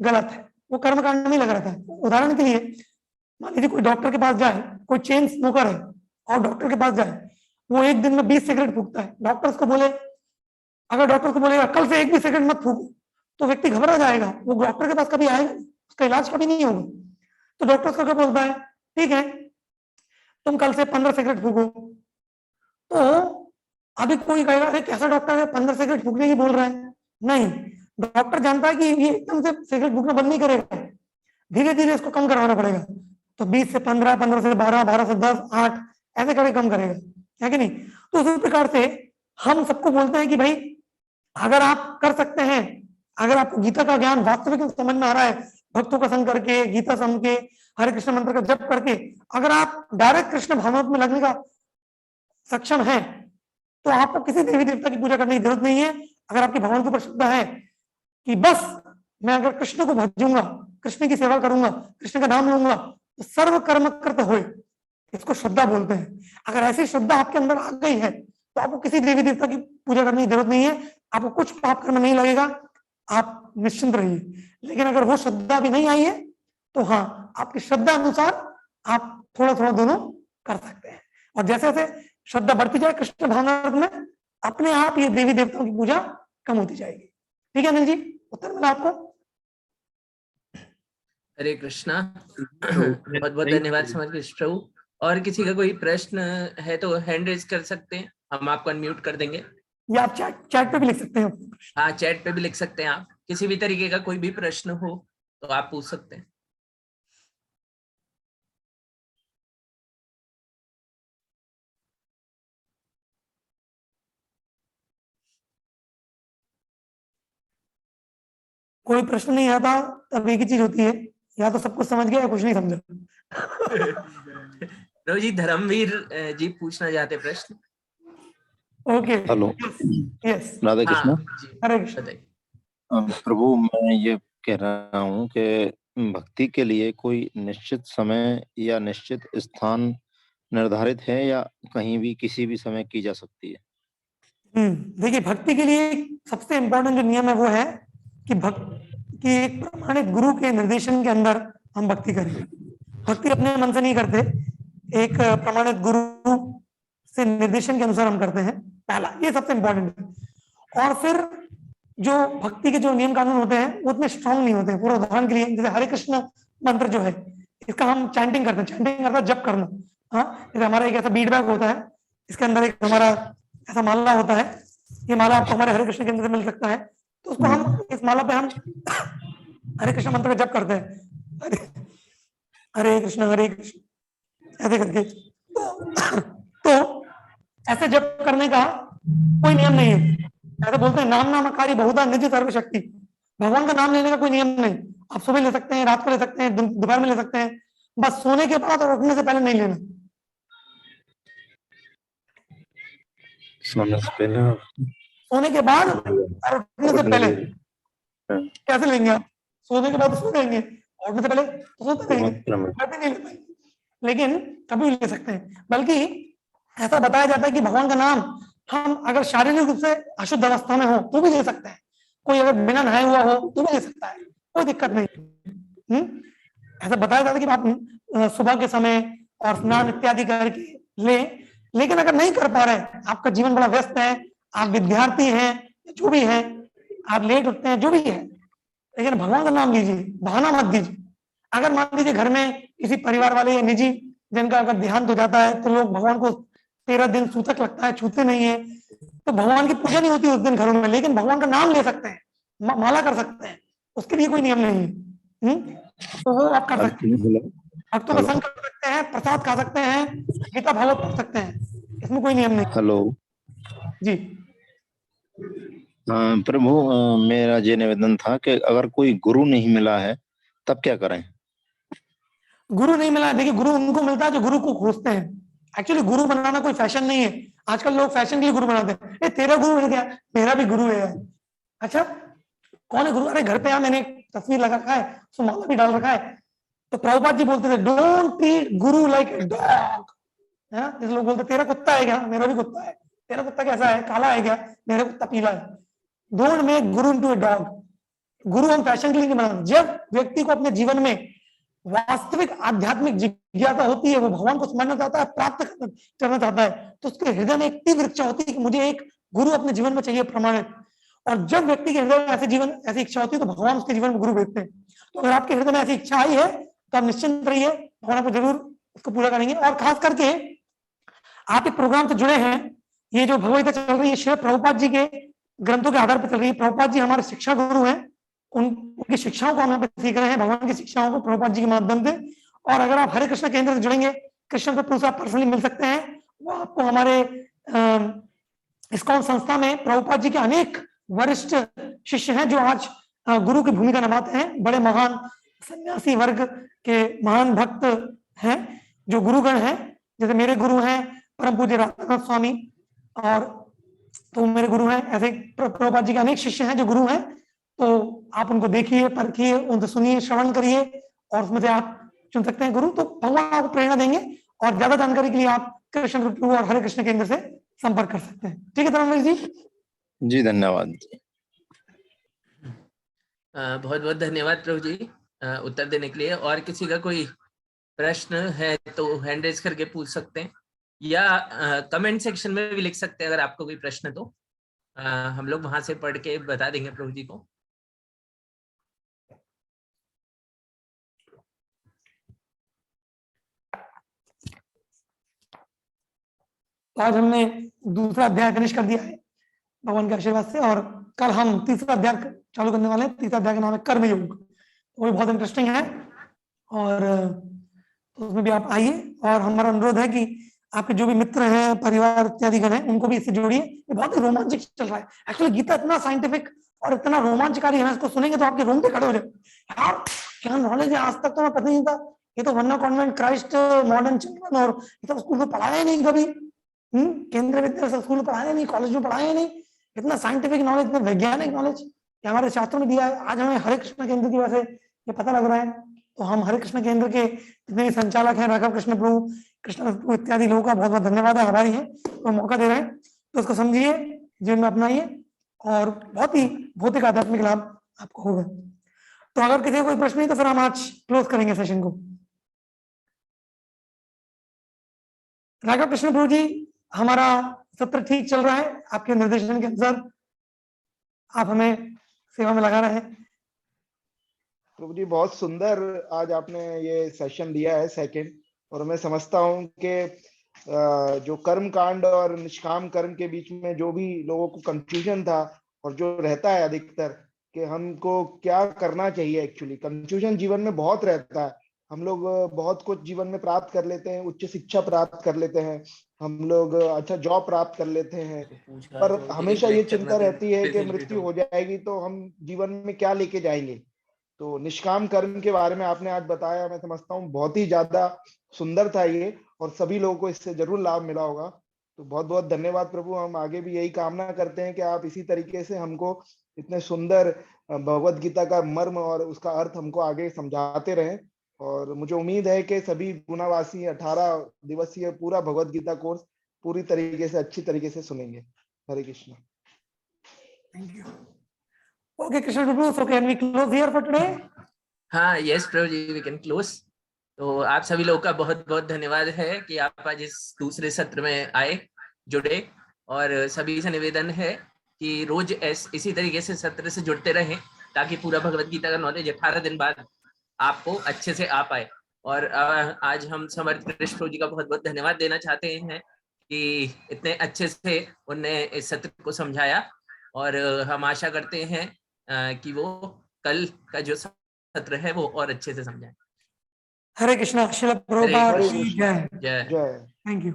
गलत है, वो कर्मकांड में लग रहता है। उदाहरण के लिए, मान लीजिए कोई डॉक्टर के पास जाए, कोई चेन स्मोकर है और डॉक्टर के पास जाए, वो एक दिन में 20 सिगरेट फूकता है। डॉक्टर उसको बोले, अगर डॉक्टर को बोलेगा कल से एक भी सिगरेट मत फूको, तो व्यक्ति घबरा जाएगा, वो डॉक्टर के पास कभी आएगा, उसका इलाज कभी नहीं होगा। तो डॉक्टर उसका क्या बोलता है, ठीक है तुम कल से 15 सिगरेट फूको। तो अभी कोई कहेगा अरे कैसा डॉक्टर है, 15 सिगरेट फूकने की बोल रहा है? नहीं, डॉक्टर जानता है कि ये एकदम से सिगरेट फूकना बंद नहीं करेगा, धीरे धीरे इसको कम करवाना पड़ेगा। तो 20 से 15, 15 से 12, 12 से 10, 8 ऐसे करके कम करेगा, है कि नहीं? तो उसी प्रकार से हम सबको बोलते हैं कि भाई अगर आप कर सकते हैं, अगर आपको गीता का ज्ञान वास्तविक समझ में आ रहा है, भक्तों का संग करके, गीता समझ के, हरे कृष्ण मंत्र का जप करके, अगर आप डायरेक्ट कृष्ण भावनात्म में लगने का सक्षम है, तो आपको किसी देवी देवता की पूजा करने की जरूरत नहीं है। अगर आपकी भगवान के ऊपर श्रद्धा है कि बस मैं अगर कृष्ण को भजूंगा, कृष्ण की सेवा करूंगा, कृष्ण का नाम लूंगा, तो सर्व कर्म करते हुए, इसको श्रद्धा बोलते हैं। अगर ऐसी श्रद्धा आपके अंदर आ गई है तो आपको किसी देवी देवता की पूजा करने की जरूरत नहीं है, आपको कुछ पाप कर्म नहीं लगेगा, आप निश्चिंत रहिए। लेकिन अगर वो श्रद्धा भी नहीं आई है तो हाँ, आपकी श्रद्धा अनुसार आप थोड़ा थोड़ा दोनों कर सकते हैं। और जैसे जैसे श्रद्धा बढ़ती जाए कृष्ण भावना में, अपने आप ये देवी देवताओं की पूजा कम होती जाएगी। ठीक है अनिल जी, उत्तर मिला आपको? हरे कृष्णा। बहुत बहुत धन्यवाद समर्थ कृष्ण प्रभु। और किसी का कोई प्रश्न है तो हैंड रेज कर सकते हैं। हम आपको अनम्यूट कर देंगे। या आप चैट पे भी लिख सकते हैं। हाँ, चैट पे भी लिख सकते हैं आप। किसी भी तरीके का कोई भी प्रश्न हो तो आप पूछ सकते हैं। कोई प्रश्न नहीं आता तब एक ही चीज होती है, या तो सब कुछ समझ गया या कुछ नहीं समझा। प्रभु जी, धर्मवीर जी पूछना चाहते प्रश्न। ओके, हेलो, यस, राधे हाँ कृष्णा। जी, हरे कृष्ण। बताइए। प्रभु, मैं ये कह रहा हूँ कि भक्ति के लिए कोई निश्चित समय या निश्चित स्थान निर्धारित है या कहीं भी किसी भी समय की जा सकती है? देखिए, भक्ति के लिए सबसे इम्पोर्टेंट जो नियम है वो है कि कि एक प्रमाणित गुरु के निर्देशन के अंदर हम भक्ति करें। भक्ति अपने मन से नहीं करते, एक प्रमाणित गुरु से निर्देशन के अनुसार हम करते हैं। पहला, ये सबसे इम्पोर्टेंट है। और फिर जो भक्ति के जो नियम कानून होते हैं वो उतने स्ट्रांग नहीं होते। पूरा उदाहरण के लिए, जैसे हरे कृष्ण मंत्र जो है, इसका हम चैंटिंग करते हैं। चैंटिंग करता है जप करना। हाँ, जैसे हमारा एक ऐसा बीट बैग होता है, इसके अंदर एक हमारा ऐसा माला होता है। ये माला आपको हमारे हरे कृष्ण केंद्र से मिल सकता है। तो उसको हम, इस माला पे हम हरे कृष्ण मंत्र का जप करते हैं। हरे कृष्ण ऐसे करके। तो ऐसे जप करने का कोई नियम नहीं है। ऐसे बोलते हैं, नाम नामकारी बहुधा निज सर्वशक्ति। भगवान का नाम लेने का कोई नियम नहीं। आप सुबह ले सकते हैं, रात को ले सकते हैं, दोपहर में ले सकते हैं, बस सोने के बाद और उठने से पहले नहीं लेना। सोने से पहले, सोने के बाद और उठने से पहले कैसे लेंगे आप? सोने के बाद सो लेंगे, उठने से पहले तो सोते रहेंगे, कभी नहीं ले पाएंगे। लेकिन कभी ले सकते हैं। बल्कि ऐसा बताया जाता है कि भगवान का नाम हम अगर शारीरिक रूप से अशुद्ध अवस्था में हो तो भी ले सकते हैं। कोई अगर बिना नहाए हुआ हो तो भी ले सकता है, कोई दिक्कत नहीं। ऐसा बताया जाता है कि आप सुबह के समय और स्नान इत्यादि करके ले। लेकिन अगर नहीं कर पा रहे, आपका जीवन बड़ा व्यस्त है, आप विद्यार्थी हैं, जो भी है, आप लेट उठते हैं, जो भी है, लेकिन भगवान का नाम लीजिए, बहाना मत दीजिए। अगर मान लीजिए घर में किसी परिवार वाले या निजी जन का अगर देहांत हो जाता है तो लोग भगवान को 13 दिन सूतक लगता है, छूते नहीं है, तो भगवान की पूजा नहीं होती उस दिन घरों में। लेकिन भगवान का नाम ले सकते हैं, माला कर सकते हैं, उसके लिए कोई नियम नहीं है। तो वो आप कर सकते हैं। भक्तों का संग कर सकते हैं, प्रसाद खा सकते हैं, गीता भागवत पढ़ सकते हैं, इसमें कोई नियम नहीं। हेलो जी प्रभु, मेरा ये निवेदन था कि अगर कोई गुरु नहीं मिला है तब क्या करें? गुरु नहीं मिला, देखिए गुरु उनको मिलता है जो गुरु को खोजते हैं। एक्चुअली गुरु बनाना कोई फैशन नहीं है। आजकल लोग फैशन के लिए गुरु बनाते हैं। ए, तेरा गुरु मिल गया, मेरा भी गुरु है। अच्छा, कौन है गुरु? अरे घर पे आ, मैंने तस्वीर लगा रखा है, उसमें माला भी डाल रखा है। तो प्रभुपाद जी बोलते थे, don't treat Guru like a dog. जैसे लोग बोलते तेरा कुत्ता है क्या? मेरा भी कुत्ता है। तेरा कुत्ता कैसा है? काला है क्या? मेरा कुत्ता पीला है। Don't make Guru into a dog. गुरु हम फैशन के लिए नहीं बनाते। जब व्यक्ति को अपने जीवन में वास्तविक आध्यात्मिक जिज्ञासा होती है, वो भगवान को समझना चाहता है, प्राप्त करना चाहता है, तो उसके हृदय में एक तीव्र इच्छा होती है कि मुझे एक गुरु अपने जीवन में चाहिए, प्रमाणित। और जब व्यक्ति के हृदय में ऐसी इच्छा होती है तो भगवान उसके जीवन में गुरु भेजते हैं। तो अगर आपके हृदय में ऐसी इच्छा आई है तो आप निश्चिंत रहिए, भगवान आपको जरूर उसको पूरा करेंगे। और खास करके आप एक प्रोग्राम से जुड़े हैं, ये जो भगवद गीता चल रही है, श्री प्रभुपाद जी के ग्रंथों के आधार पर चल रही है। प्रभुपाद जी हमारे शिक्षा गुरु हैं, उनकी शिक्षाओं को हम यहाँ पे सीख रहे हैं, भगवान की शिक्षाओं को प्रभुपाद जी के माध्यम से। और अगर आप हरे कृष्ण केंद्र से जुड़ेंगे, कृष्ण कपूर से आप पर्सनली मिल सकते हैं। वो आपको हमारे इस्कॉन संस्था में प्रभुपाद जी के अनेक वरिष्ठ शिष्य हैं जो आज गुरु की भूमिका निभाते हैं। बड़े महान सन्यासी वर्ग के महान भक्त हैं जो गुरुगण हैं। जैसे मेरे गुरु हैं परम पूज्य राधानाथ स्वामी, और तो मेरे गुरु हैं। ऐसे प्रभुपाद जी के अनेक शिष्य हैं जो गुरु हैं। तो आप उनको देखिए, परखिए, उनसे सुनिए, श्रवण करिए, और उसमें से आप चुन सकते हैं गुरु। तो भगवान आपको प्रेरणा देंगे। और ज्यादा जानकारी के लिए आप कृष्ण गुरु और हरे कृष्ण केंद्र से संपर्क कर सकते हैं। ठीक है धर्मेश जी? जी धन्यवाद। बहुत बहुत धन्यवाद प्रभु जी उत्तर देने के लिए। और किसी का कोई प्रश्न है तो हैंड रेज करके पूछ सकते हैं, या कमेंट सेक्शन में भी लिख सकते हैं। अगर आपको कोई प्रश्न तो हम लोग वहां से पढ़ के बता देंगे प्रभु जी को। आज हमने दूसरा अध्याय फिनिश कर दिया है भगवान के आशीर्वाद से, और कल हम तीसरा अध्याय चालू करने वाले हैं। तीसरा अध्याय का नाम है कर्मयोग, वो भी बहुत इंटरेस्टिंग है, और तो उसमें भी आप आइए। और हमारा अनुरोध है कि आपके जो भी मित्र हैं, परिवार इत्यादि गण हैं, उनको भी इससे जोड़िए। ये बहुत ही रोमांचक चल रहा है एक्चुअली। गीता इतना साइंटिफिक और इतना रोमांचकारी है, इसको सुनेंगे तो आपके रोंगटे खड़े हो जाए। यार क्या नॉलेज है, आज तक तो मैं पता नहीं था। ये तो वन्ना कॉन्वेंट, क्राइस्ट, मॉडर्न चिल्ड्रन, और ये तो स्कूल में पढ़ाया ही नहीं कभी। केंद्रीय विद्यालय स्कूल में पढ़ाया नहीं, कॉलेज में पढ़ाया नहीं। इतना साइंटिफिक नॉलेज, इतना वैज्ञानिक नॉलेज ये हमारे शास्त्रों में दिया है। आज हमें हरे कृष्ण केंद्र की वजह से ये पता लग रहा है। तो हम हरे कृष्ण केंद्र के जितने भी संचालक हैं, राघव कृष्ण प्रभु, कृष्ण प्रभु इत्यादि लोगों का बहुत बहुत धन्यवाद है, आभारी है, तो मौका दे रहे हैं। तो उसको समझिए, जीवन में अपनाइए, और बहुत ही भौतिक आध्यात्मिक लाभ आपको होगा। तो अगर किसी को कोई प्रश्न नहीं तो फिर हम आज क्लोज करेंगे सेशन को। राघव कृष्ण प्रभु जी, हमारा सत्र ठीक चल रहा है, आपके निर्देशन के अनुसार आप हमें सेवा में लगा रहे हैं। प्रभु जी बहुत सुंदर आज आपने ये सेशन दिया है सेकंड, और मैं समझता हूँ कि जो कर्म कांड और निष्काम कर्म के बीच में जो भी लोगों को कंफ्यूजन था और जो रहता है अधिकतर कि हमको क्या करना चाहिए, एक्चुअली कंफ्यूजन जीवन में बहुत रहता है। हम लोग बहुत कुछ जीवन में प्राप्त कर लेते हैं, उच्च शिक्षा प्राप्त कर लेते हैं, हम लोग अच्छा जॉब प्राप्त कर लेते हैं, पर हमेशा ये चिंता रहती है कि मृत्यु हो जाएगी तो हम जीवन में क्या लेके जाएंगे। तो निष्काम कर्म के बारे में आपने आज बताया, मैं समझता हूँ बहुत ही ज्यादा सुंदर था ये, और सभी लोगों को इससे जरूर लाभ मिला होगा। तो बहुत बहुत धन्यवाद प्रभु। हम आगे भी यही कामना करते हैं कि आप इसी तरीके से हमको इतने सुंदर भगवत गीता का मर्म और उसका अर्थ हमको आगे समझाते रहें। और मुझे उम्मीद है कि सभी गुनावासी 18 दिवसीय पूरा भगवत गीता कोर्स पूरी तरीके से अच्छी तरीके से सुनेंगे। Hare Krishna. Thank you. Okay Krishna प्रभु, so can we close here for today? हाँ, यस प्रभु जी, वी कैन क्लोज। तो आप सभी लोगों का बहुत बहुत धन्यवाद है कि आप आज इस दूसरे सत्र में आए, जुड़े, और सभी से निवेदन है कि रोज इसी तरीके से सत्र से जुड़ते रहें, ताकि पूरा भगवत गीता का नॉलेज 18 दिन बाद आपको अच्छे से आ पाए। और आज हम समर्थ कृष्ण प्रभु जी का बहुत बहुत धन्यवाद देना चाहते हैं कि इतने अच्छे से उनने इस सत्र को समझाया, और हम आशा करते हैं कि वो कल का जो सत्र है वो और अच्छे से समझाएं। हरे कृष्णा। श्रील प्रभुपाद की जय। जय। जय। Thank you.